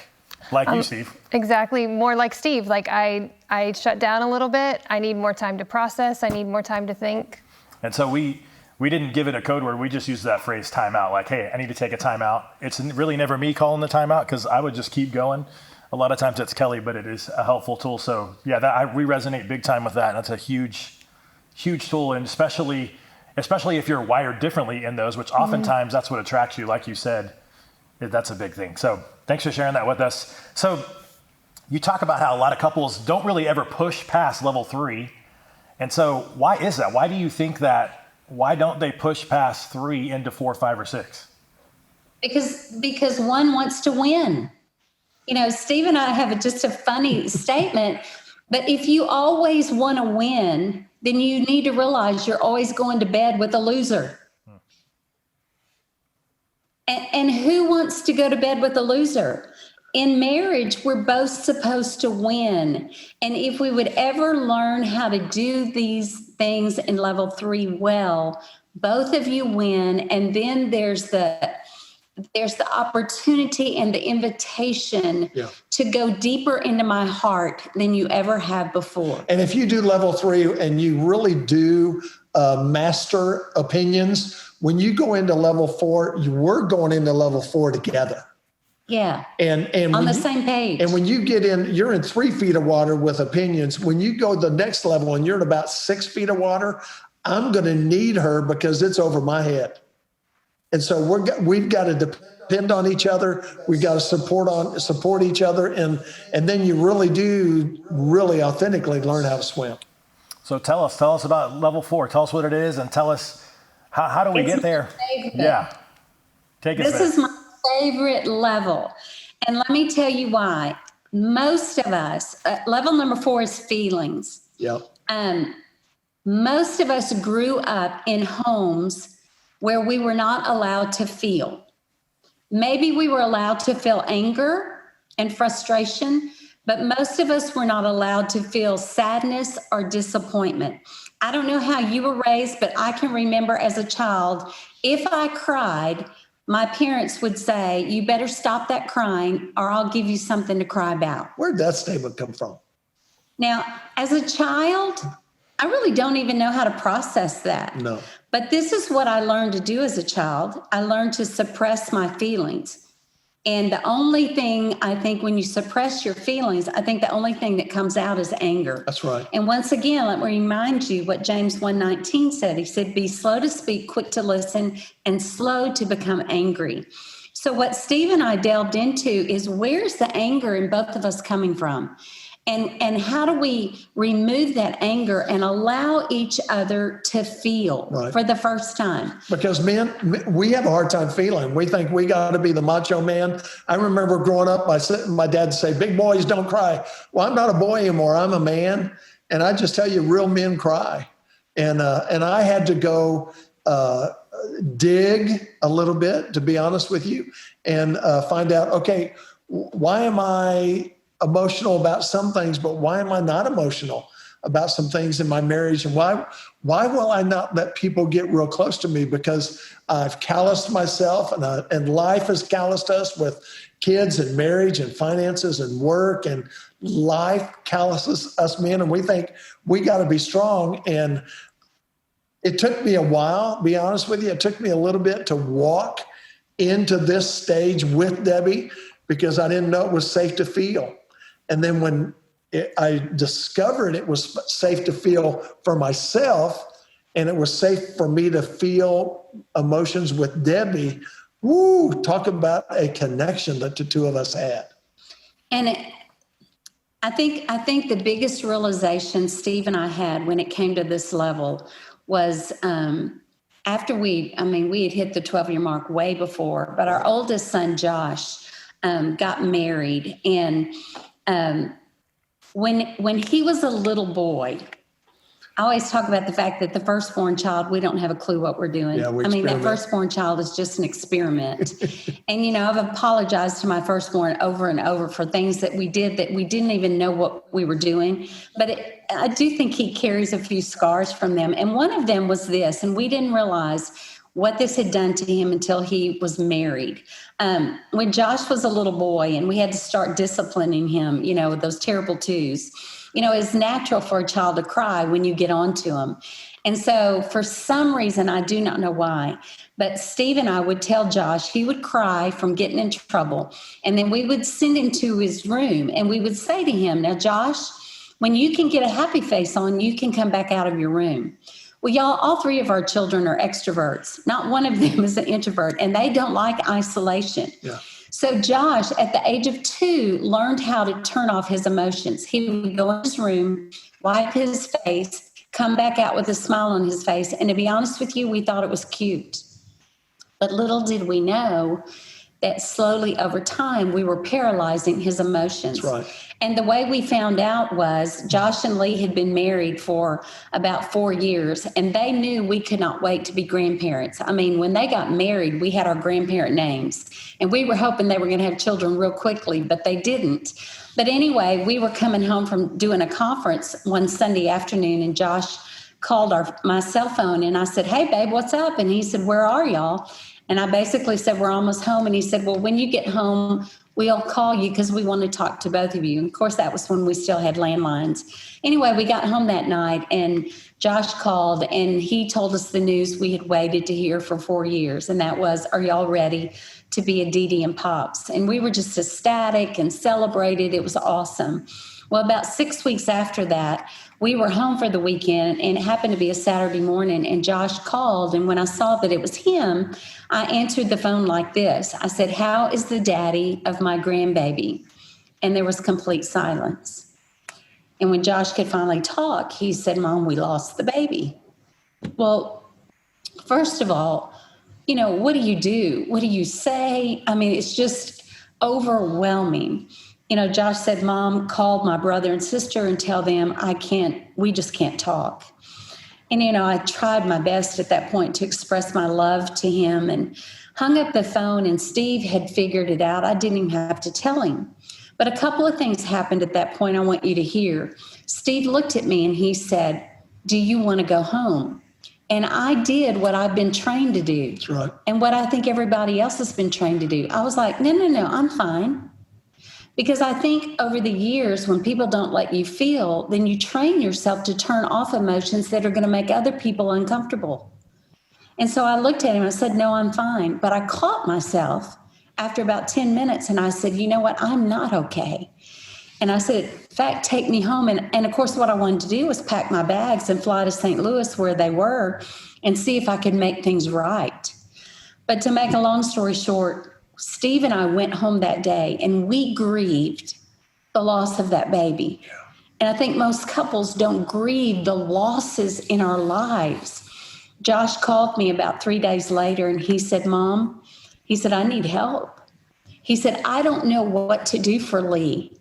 you, Steve. Exactly, more like Steve. Like I shut down a little bit. I need more time to process. I need more time to think. And so we didn't give it a code word. We just used that phrase timeout. Like, hey, I need to take a timeout. It's really never me calling the timeout because I would just keep going. A lot of times it's Kelly, but it is a helpful tool. So yeah, we resonate big time with that. And that's a huge tool. And especially if you're wired differently in those, which oftentimes that's what attracts you. Like you said, that's a big thing. So thanks for sharing that with us. So you talk about how a lot of couples don't really ever push past level 3. And so why is that? Why do you think that? Why don't they push past 3 into 4, 5, or 6? Because one wants to win. You know, Steve and I have just a funny statement, but if you always want to win, then you need to realize you're always going to bed with a loser. And who wants to go to bed with a loser? In marriage, we're both supposed to win. And if we would ever learn how to do these things in level 3 well, both of you win. And then there's the opportunity and the invitation to go deeper into my heart than you ever have before. And if you do level 3 and you really do master opinions, when you go into level 4, we're going into level 4 together. Yeah. And on the same page. And when you get in, you're in 3 feet of water with opinions. When you go to the next level and you're in about 6 feet of water, I'm going to need her because it's over my head. And so we've got to depend on each other. We've got to support each other. And then you really authentically learn how to swim. So tell us about level 4. Tell us what it is and tell us how do we get there? Yeah. Take us there. This is my favorite level. And let me tell you why. Most of us, level number 4 is feelings. Yep. Most of us grew up in homes where we were not allowed to feel. Maybe we were allowed to feel anger and frustration, but most of us were not allowed to feel sadness or disappointment. I don't know how you were raised, but I can remember as a child, if I cried, my parents would say, you better stop that crying or I'll give you something to cry about. Where'd that statement come from? Now, as a child, I really don't even know how to process that. No. But this is what I learned to do as a child. I learned to suppress my feelings. And the only thing I think when you suppress your feelings, I think the only thing that comes out is anger. That's right. And once again, let me remind you what James 1:19 said. He said, be slow to speak, quick to listen, and slow to become angry. So what Steve and I delved into is where's the anger in both of us coming from? And how do we remove that anger and allow each other to feel for the first time? Because men, we have a hard time feeling. We think we got to be the macho man. I remember growing up, my dad would say, big boys don't cry. Well, I'm not a boy anymore. I'm a man. And I just tell you, real men cry. And I had to go dig a little bit, to be honest with you, and find out, okay, why am I emotional about some things, but why am I not emotional about some things in my marriage? And why will I not let people get real close to me? Because I've calloused myself, and life has calloused us with kids and marriage and finances and work, and life calluses us men, and we think we got to be strong. And it took me a while, be honest with you, it took me a little bit to walk into this stage with Debbie because I didn't know it was safe to feel. And then when I discovered it was safe to feel for myself, and it was safe for me to feel emotions with Debbie, talk about a connection that the two of us had. And I think the biggest realization Steve and I had when it came to this level was after we had hit the 12-year mark way before, but our oldest son, Josh, got married. And when he was a little boy, I always talk about the fact that the firstborn child, we don't have a clue what we're doing. Yeah, that firstborn child is just an experiment. And, I've apologized to my firstborn over and over for things that we did that we didn't even know what we were doing. But I do think he carries a few scars from them. And one of them was this, and we didn't realize what this had done to him until he was married. When Josh was a little boy and we had to start disciplining him, with those terrible twos, it's natural for a child to cry when you get on to him. And so for some reason, I do not know why, but Steve and I would tell Josh, he would cry from getting in trouble. And then we would send him to his room and we would say to him, now, Josh, when you can get a happy face on, you can come back out of your room. Well, y'all, all three of our children are extroverts. Not one of them is an introvert, and they don't like isolation. Yeah. So Josh, at the age of 2, learned how to turn off his emotions. He would go in his room, wipe his face, come back out with a smile on his face. And to be honest with you, we thought it was cute. But little did we know that slowly over time, we were paralyzing his emotions. That's right. And the way we found out was Josh and Lee had been married for about 4 years, and they knew we could not wait to be grandparents. When they got married, we had our grandparent names, and we were hoping they were going to have children real quickly, but they didn't. But anyway, we were coming home from doing a conference one Sunday afternoon, and Josh called my cell phone, and I said, hey, babe, what's up? And he said, where are y'all? And I basically said, we're almost home. And he said, well, when you get home, we'll call you because we want to talk to both of you. And of course, that was when we still had landlines. Anyway, we got home that night and Josh called and he told us the news we had waited to hear for 4 years. And that was, are y'all ready to be a Dee Dee and Pops? And we were just ecstatic and celebrated. It was awesome. Well, about 6 weeks after that, we were home for the weekend and it happened to be a Saturday morning and Josh called. And when I saw that it was him, I answered the phone like this. I said, how is the daddy of my grandbaby? And there was complete silence. And when Josh could finally talk, he said, Mom, we lost the baby. Well, first of all, what do you do? What do you say? It's just overwhelming. Josh said, Mom, called my brother and sister and tell them we just can't talk. And, I tried my best at that point to express my love to him and hung up the phone and Steve had figured it out. I didn't even have to tell him. But a couple of things happened at that point I want you to hear. Steve looked at me and he said, do you want to go home? And I did what I've been trained to do. That's right. And what I think everybody else has been trained to do. I was like, no, I'm fine. Because I think over the years, when people don't let you feel, then you train yourself to turn off emotions that are going to make other people uncomfortable. And so I looked at him and I said, no, I'm fine. But I caught myself after about 10 minutes and I said, you know what? I'm not okay. And I said, in fact, take me home. And of course, what I wanted to do was pack my bags and fly to St. Louis where they were and see if I could make things right. But to make a long story short, Steve and I went home that day and we grieved the loss of that baby. And I think most couples don't grieve the losses in our lives. Josh called me about 3 days later and he said, Mom, he said, I need help. He said, I don't know what to do for Lee.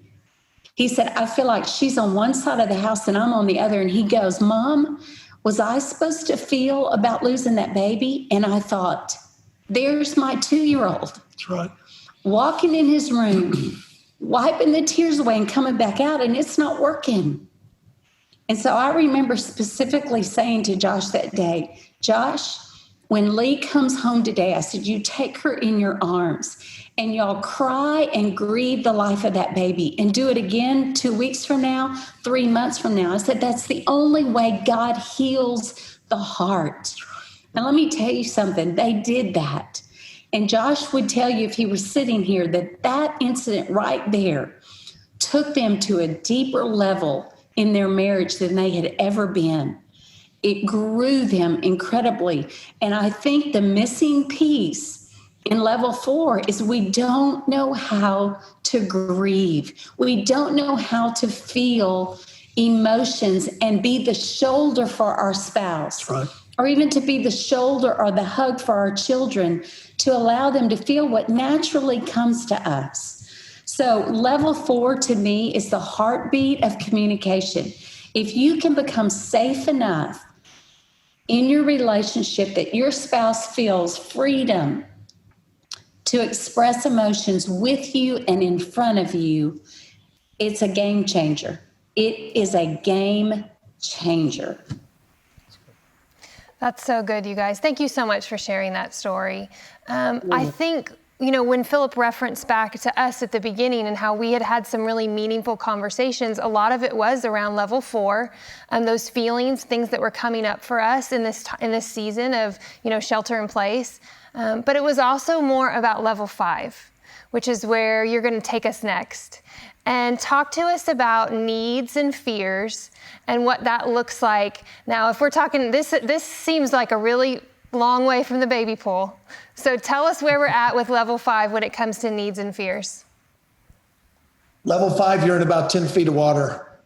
He said, I feel like she's on one side of the house and I'm on the other. And he goes, Mom, was I supposed to feel about losing that baby? And I thought, there's my 2-year-old. That's right. Walking in his room, wiping the tears away and coming back out, and it's not working. And so I remember specifically saying to Josh that day, Josh, when Lee comes home today, I said, you take her in your arms and y'all cry and grieve the life of that baby and do it again 2 weeks from now, 3 months from now. I said, that's the only way God heals the heart. And let me tell you something, they did that. And Josh would tell you if he was sitting here that incident right there took them to a deeper level in their marriage than they had ever been. It grew them incredibly. And I think the missing piece in level 4 is we don't know how to grieve. We don't know how to feel emotions and be the shoulder for our spouse. That's right. Or even to be the shoulder or the hug for our children, to allow them to feel what naturally comes to us. So level 4 to me is the heartbeat of communication. If you can become safe enough in your relationship that your spouse feels freedom to express emotions with you and in front of you, it's a game changer. It is a game changer. That's so good, you guys. Thank you so much for sharing that story. I think, when Philip referenced back to us at the beginning and how we had some really meaningful conversations, a lot of it was around level 4, those feelings, things that were coming up for us in this season of, shelter in place. But it was also more about level 5, which is where you're going to take us next. And talk to us about needs and fears and what that looks like. Now, if we're talking, this seems like a really long way from the baby pool. So tell us where we're at with level 5 when it comes to needs and fears. Level 5, you're in about 10 feet of water.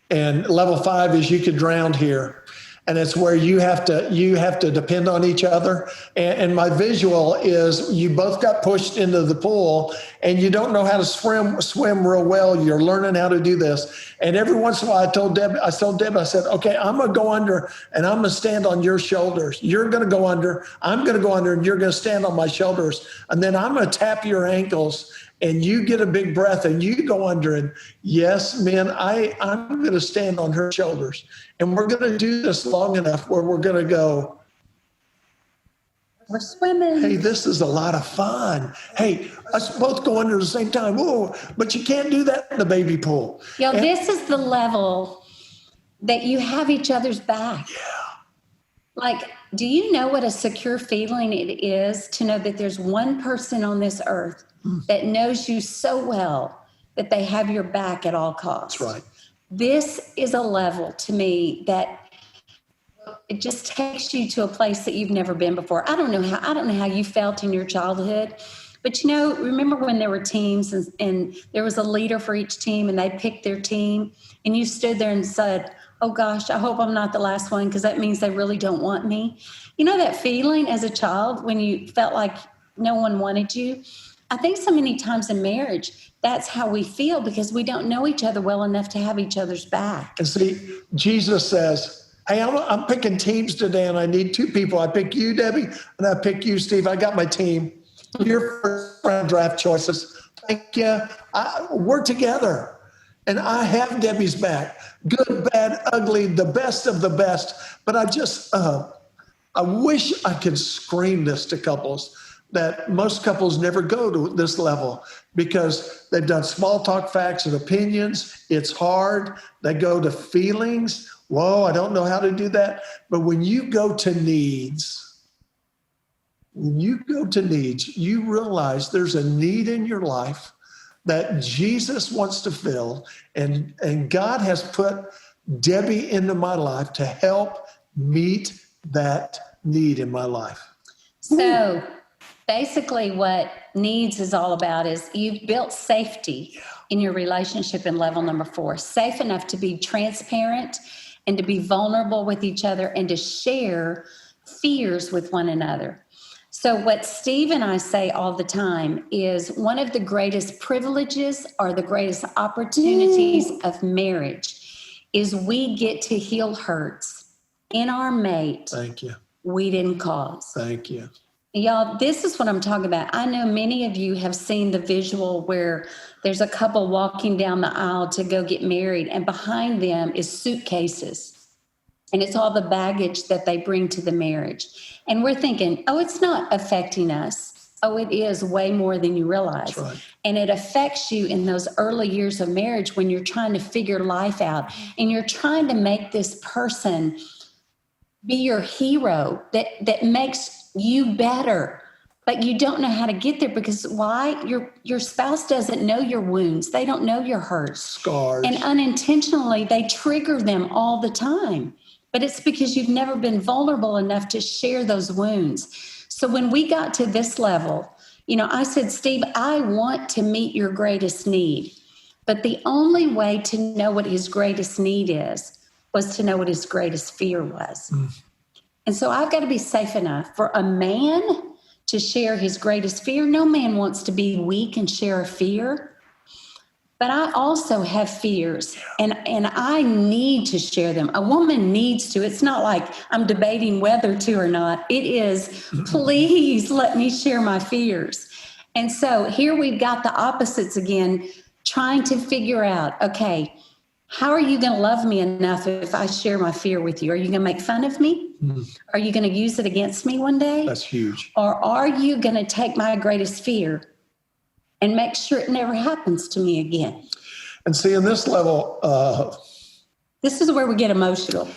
And level 5 is you could drown here. And it's where you have to depend on each other. And my visual is you both got pushed into the pool and you don't know how to swim real well. You're learning how to do this. And every once in a while I told Deb, I said, okay, I'm going to go under and I'm going to stand on your shoulders. You're going to go under, I'm going to go under, and you're going to stand on my shoulders. And then I'm going to tap your ankles and you get a big breath and you go under. And yes, man, I'm going to stand on her shoulders. And we're going to do this long enough where we're going to go, we're swimming. Hey, this is a lot of fun. Hey, us both go under at the same time. Whoa, but you can't do that in the baby pool. This is the level that you have each other's back. Yeah. Like, do you know what a secure feeling it is to know that there's one person on this earth that knows you so well that they have your back at all costs? That's right. This is a level to me that it just takes you to a place that you've never been before. I don't know how you felt in your childhood, but remember when there were teams and there was a leader for each team and they picked their team and you stood there and said, oh gosh, I hope I'm not the last one because that means they really don't want me. You know that feeling as a child when you felt like no one wanted you? I think so many times in marriage, that's how we feel because we don't know each other well enough to have each other's back. And see, Jesus says, hey, I'm picking teams today and I need 2 people. I pick you, Debbie, and I pick you, Steve. I got my team. Your first round draft choices. Thank you. We're together. And I have Debbie's back. Good, bad, ugly, the best of the best. But I wish I could scream this to couples, that most couples never go to this level because they've done small talk, facts, and opinions. It's hard. They go to feelings. Whoa, I don't know how to do that. But when you go to needs, you realize there's a need in your life that Jesus wants to fill. And God has put Debbie into my life to help meet that need in my life. So basically what needs is all about is you've built safety in your relationship in level number 4, safe enough to be transparent and to be vulnerable with each other and to share fears with one another. So what Steve and I say all the time is one of the greatest privileges or the greatest opportunities of marriage is we get to heal hurts in our mate. Thank you. We didn't cause. Thank you. Y'all, this is what I'm talking about. I know many of you have seen the visual where there's a couple walking down the aisle to go get married, and behind them is suitcases. And it's all the baggage that they bring to the marriage. And we're thinking, oh, it's not affecting us. Oh, it is way more than you realize. That's right. And it affects you in those early years of marriage when you're trying to figure life out and you're trying to make this person be your hero that makes you better. But you don't know how to get there because why? Your spouse doesn't know your wounds. They don't know your hurts. Scars. And unintentionally, they trigger them all the time. But it's because you've never been vulnerable enough to share those wounds. So when we got to this level, I said, Steve, I want to meet your greatest need. But the only way to know what his greatest need was to know what his greatest fear was. And so I've got to be safe enough for a man to share his greatest fear. No man wants to be weak and share a fear. But I also have fears, and I need to share them. A woman needs to. It's not like I'm debating whether to or not. It is, please let me share my fears. And so here we've got the opposites again, trying to figure out, okay, how are you going to love me enough if I share my fear with you? Are you going to make fun of me? Are you going to use it against me one day? That's huge. Or are you going to take my greatest fear and make sure it never happens to me again? And see, in this level, this is where we get emotional.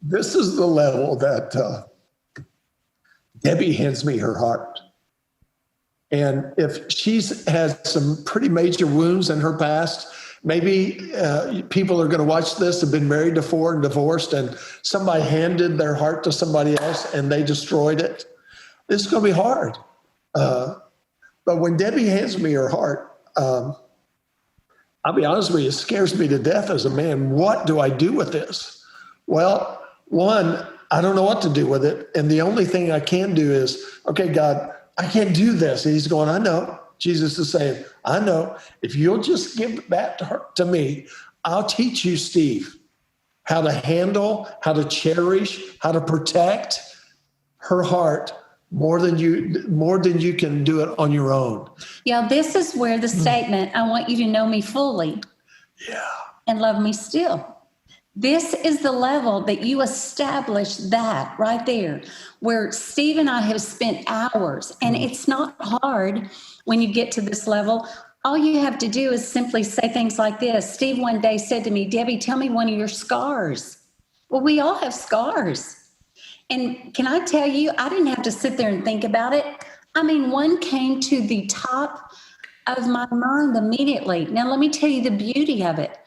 This is the level that Debbie hands me her heart. And if she's had some pretty major wounds in her past, maybe people are going to watch this, have been married before and divorced, and somebody handed their heart to somebody else and they destroyed it. It's going to be hard. But when Debbie hands me her heart, I'll be honest with you, it scares me to death as a man. What do I do with this? Well, one, I don't know what to do with it. And the only thing I can do is, okay, God, I can't do this. And he's going, I know. Jesus is saying, I know. If you'll just give it back to me, I'll teach you, Steve, how to handle, how to cherish, how to protect her heart more than you can do it on your own. Yeah, this is where the statement, I want you to know me fully and love me still. This is the level that you establish that right there, where Steve and I have spent hours, and it's not hard when you get to this level. All you have to do is simply say things like this. Steve one day said to me, Debbie, tell me one of your scars. Well, we all have scars. And can I tell you, I didn't have to sit there and think about it. I mean, one came to the top of my mind immediately. Now, let me tell you the beauty of it.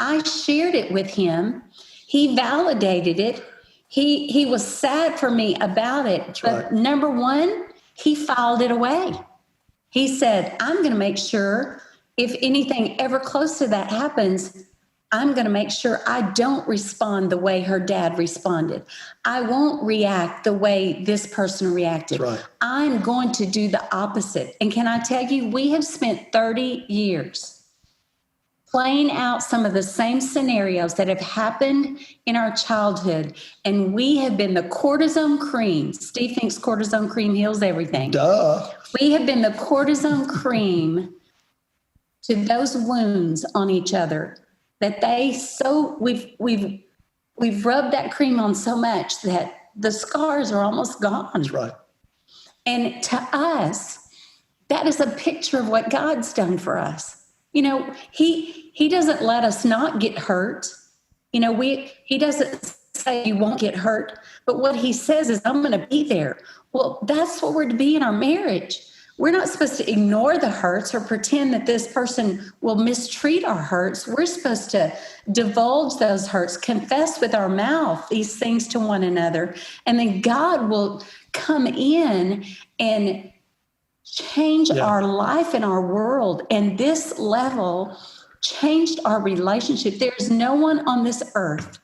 I shared it with him. He validated it. He was sad for me about it. That's but right. Number one, he filed it away. He said, I'm going to make sure if anything ever close to that happens, I'm going to make sure I don't respond the way her dad responded. I won't react the way this person reacted. That's right. I'm going to do the opposite. And can I tell you, we have spent 30 years playing out some of the same scenarios that have happened in our childhood. And we have been the cortisone cream. Steve thinks cortisone cream heals everything. Duh. We have been the cortisone cream to those wounds on each other that we've rubbed that cream on so much that the scars are almost gone. That's right. And to us, that is a picture of what God's done for us. He doesn't let us not get hurt. He doesn't say you won't get hurt, but what he says is, I'm going to be there. Well, that's what we're to be in our marriage. We're not supposed to ignore the hurts or pretend that this person will mistreat our hurts. We're supposed to divulge those hurts, confess with our mouth these things to one another, and then God will come in and change our life and our world. And this level changed our relationship. There's no one on this earth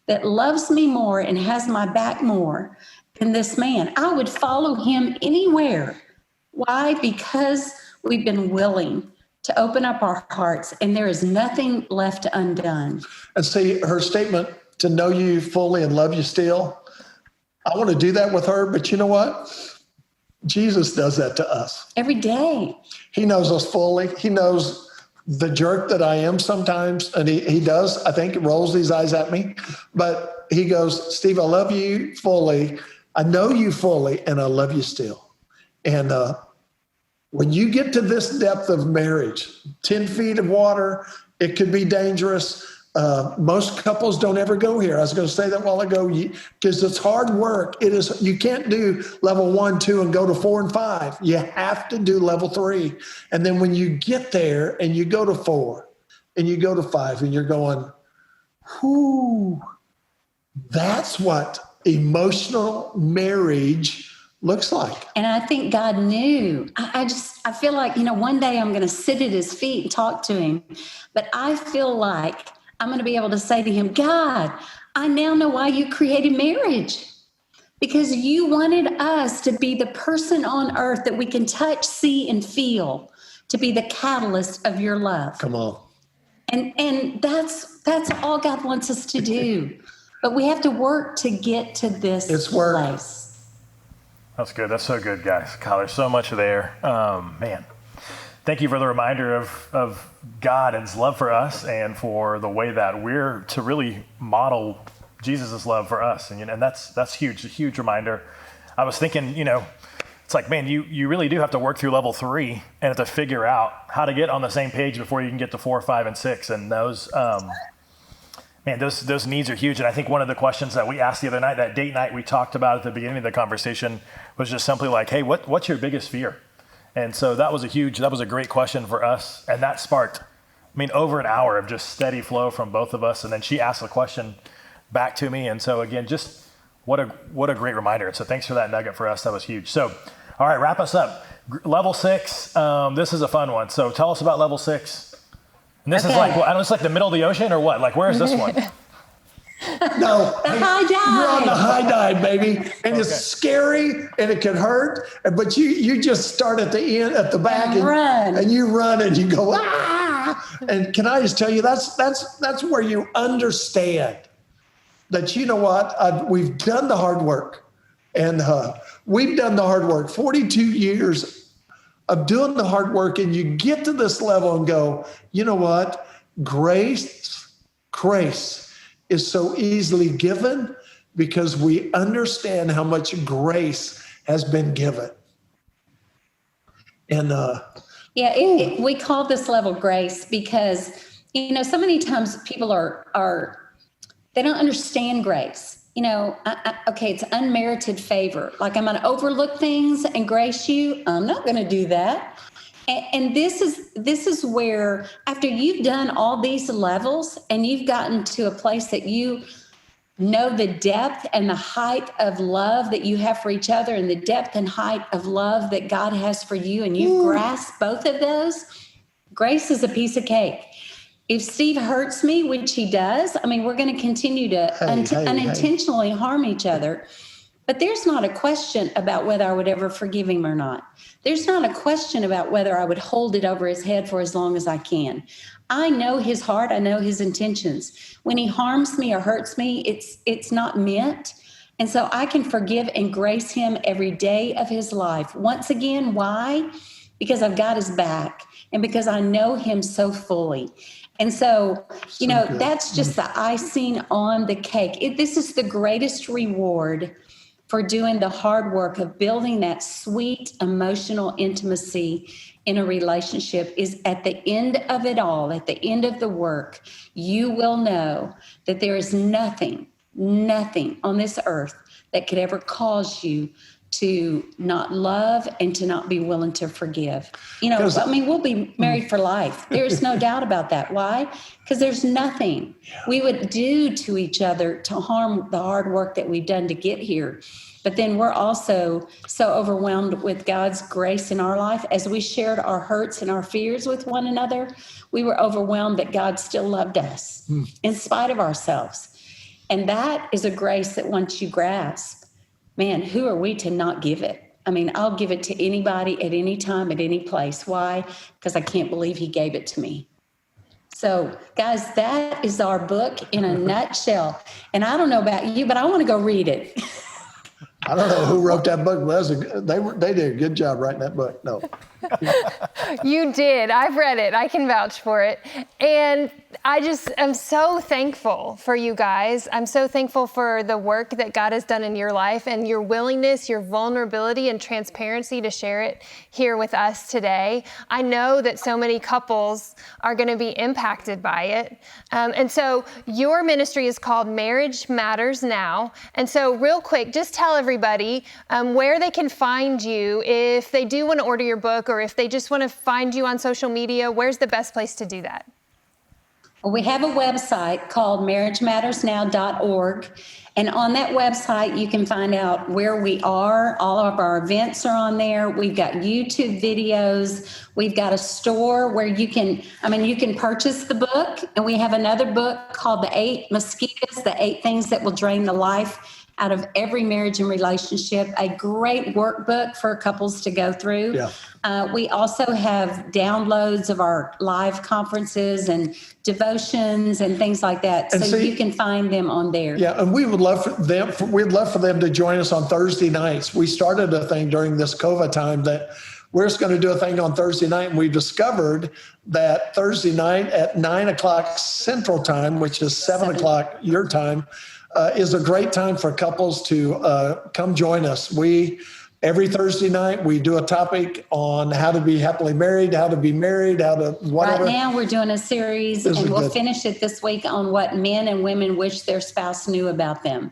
that loves me more and has my back more than this man. I would follow him anywhere. Why? Because we've been willing to open up our hearts, and there is nothing left undone. And see, her statement, to know you fully and love you still, I want to do that with her, but you know what? Jesus does that to us. Every day. He knows us fully. He knows the jerk that I am sometimes, and he does, I think, rolls these eyes at me. But he goes, Steve, I love you fully. I know you fully, and I love you still. And when you get to this depth of marriage, 10 feet of water, it could be dangerous. Most couples don't ever go here. I was going to say that a while ago, because it's hard work. It is. You can't do level 1, 2, and go to 4 and 5. You have to do level 3. And then when you get there and you go to 4 and you go to 5 and you're going, whoo, that's what emotional marriage looks like. And I think God knew. I feel like, one day I'm going to sit at his feet and talk to him. But I feel like I'm going to be able to say to him, God, I now know why you created marriage. Because you wanted us to be the person on earth that we can touch, see, and feel, to be the catalyst of your love. Come on. And that's all God wants us to do. But we have to work to get to this place. That's good. That's so good, guys. God, there's so much there. Man, thank you for the reminder of God and his love for us, and for the way that we're to really model Jesus' love for us. And that's huge, a huge reminder. I was thinking, it's like, man, you really do have to work through level 3 and have to figure out how to get on the same page before you can get to 4, 5, and 6. And those needs are huge. And I think one of the questions that we asked the other night, that date night we talked about at the beginning of the conversation, was just simply like, hey, what's your biggest fear? And so that was a great question for us. And that sparked, over an hour of just steady flow from both of us. And then she asked the question back to me. And so again, just what a great reminder. So thanks for that nugget for us. That was huge. So, all right, wrap us up. Level 6, this is a fun one. So tell us about level 6. And this is like, I don't know, it's like the middle of the ocean or what? Like, where is this one? No. The high dive. You're on the high dive, baby. And it's scary and it can hurt. But you just start at the end, at the back, and you run and you go, ah. And can I just tell you, that's where you understand that, we've done the hard work. And we've done the hard work, 42 years of doing the hard work. And you get to this level and go, you know what? Grace is so easily given because we understand how much grace has been given. And we call this level grace because, so many times people they don't understand grace. It's unmerited favor. Like, I'm going to overlook things and grace you. I'm not going to do that. And this is where, after you've done all these levels and you've gotten to a place that you know the depth and the height of love that you have for each other, and the depth and height of love that God has for you, and you've grasped both of those, grace is a piece of cake. If Steve hurts me, which he does, we're going to continue to unintentionally harm each other. But there's not a question about whether I would ever forgive him or not. There's not a question about whether I would hold it over his head for as long as I can. I know his heart. I know his intentions. When he harms me or hurts me, it's not meant. And so I can forgive and grace him every day of his life. Once again, why? Because I've got his back and because I know him so fully. And so, that's just the icing on the cake. This is the greatest reward for doing the hard work of building that sweet emotional intimacy in a relationship. Is at the end of it all, at the end of the work, you will know that there is nothing on this earth that could ever cause you to not love and to not be willing to forgive. We'll be married for life. There's no doubt about that. Why? Because there's nothing we would do to each other to harm the hard work that we've done to get here. But then we're also so overwhelmed with God's grace in our life. As we shared our hurts and our fears with one another, we were overwhelmed that God still loved us in spite of ourselves. And that is a grace that once you grasp, man, who are we to not give it? I'll give it to anybody at any time, at any place. Why? Because I can't believe he gave it to me. So, guys, that is our book in a nutshell. And I don't know about you, but I want to go read it. I don't know who wrote that book, but they did a good job writing that book. No. You did. I've read it. I can vouch for it. And I just am so thankful for you guys. I'm so thankful for the work that God has done in your life and your willingness, your vulnerability and transparency to share it here with us today. I know that so many couples are going to be impacted by it. And so your ministry is called Marriage Matters Now. And so real quick, just tell everybody where they can find you if they do want to order your book, or if they just want to find you on social media. Where's the best place to do that? We have a website called marriagemattersnow.org. And on that website, you can find out where we are. All of our events are on there. We've got YouTube videos. We've got a store where you can purchase the book. And we have another book called The 8 Mosquitoes, The 8 Things That Will Drain the Life out of Every Marriage and Relationship, a great workbook for couples to go through. Yeah. We also have downloads of our live conferences and devotions and things like that. And so you can find them on there. Yeah, and we'd love for them to join us on Thursday nights. We started a thing during this COVID time that we're just going to do a thing on Thursday night. And we discovered that Thursday night at 9 o'clock Central Time, which is 7 o'clock your time, is a great time for couples to come join us. Every Thursday night, we do a topic on how to be happily married, how to be married, how to whatever. Right now, we're doing a series, and we'll finish it this week on what men and women wish their spouse knew about them.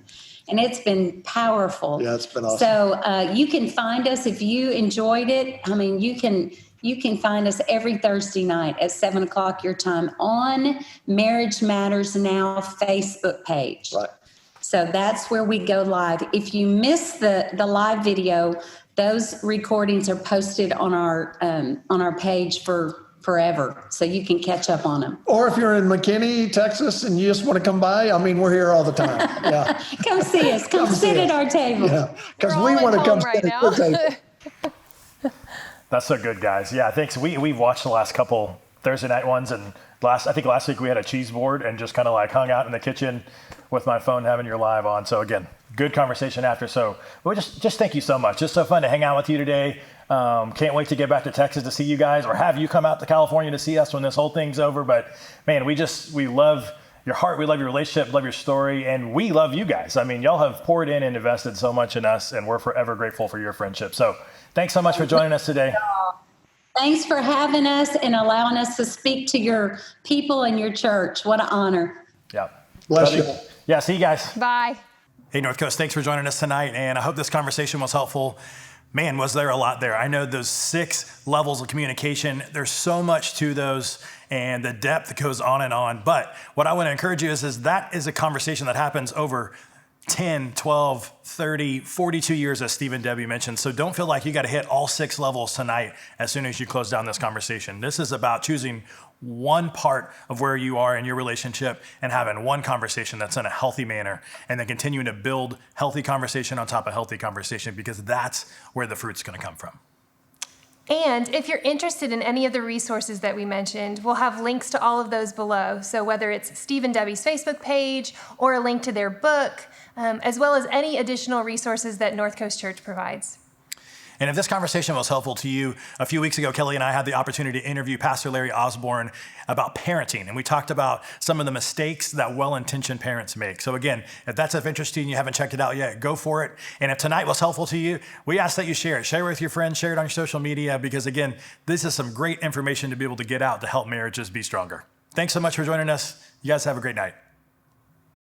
And it's been powerful. Yeah, it's been awesome. So you can find us if you enjoyed it. I mean, you can find us every Thursday night at 7 o'clock your time on Marriage Matters Now Facebook page. Right. So that's where we go live. If you miss the live video, those recordings are posted on our page for forever, so you can catch up on them. Or if you're in McKinney, Texas, and you just want to come by, we're here all the time. Yeah. Come see us. Come sit at our table. Yeah, because we want to come sit at the table. That's so good, guys. Yeah, thanks. We've watched the last couple Thursday night ones, and I think last week we had a cheese board and just kind of like hung out in the kitchen with my phone having your live on. So again, good conversation after. So we just thank you so much. Just so fun to hang out with you today. Can't wait to get back to Texas to see you guys, or have you come out to California to see us when this whole thing's over. But man, we love your heart. We love your relationship, love your story, and we love you guys. I mean, y'all have poured in and invested so much in us, and we're forever grateful for your friendship. So thanks so much for joining us today. Thanks for having us and allowing us to speak to your people and your church. What an honor. Yeah. Bless you. Yeah, see you guys. Bye. Hey, North Coast, thanks for joining us tonight, and I hope this conversation was helpful. Man, was there a lot there. I know those 6 levels of communication, there's so much to those, and the depth goes on and on. But what I want to encourage you is that is a conversation that happens over 10, 12, 30, 42 years, as Steve and Debbie mentioned. So don't feel like you got to hit all 6 levels tonight as soon as you close down this conversation. This is about choosing one part of where you are in your relationship and having one conversation that's in a healthy manner, and then continuing to build healthy conversation on top of healthy conversation, because that's where the fruit's going to come from. And if you're interested in any of the resources that we mentioned, we'll have links to all of those below. So whether it's Steve and Debbie's Facebook page or a link to their book, as well as any additional resources that North Coast Church provides. And if this conversation was helpful to you, a few weeks ago, Kelly and I had the opportunity to interview Pastor Larry Osborne about parenting. And we talked about some of the mistakes that well-intentioned parents make. So again, if that's of interest to you and you haven't checked it out yet, go for it. And if tonight was helpful to you, we ask that you share it. Share it with your friends, share it on your social media, because again, this is some great information to be able to get out to help marriages be stronger. Thanks so much for joining us. You guys have a great night.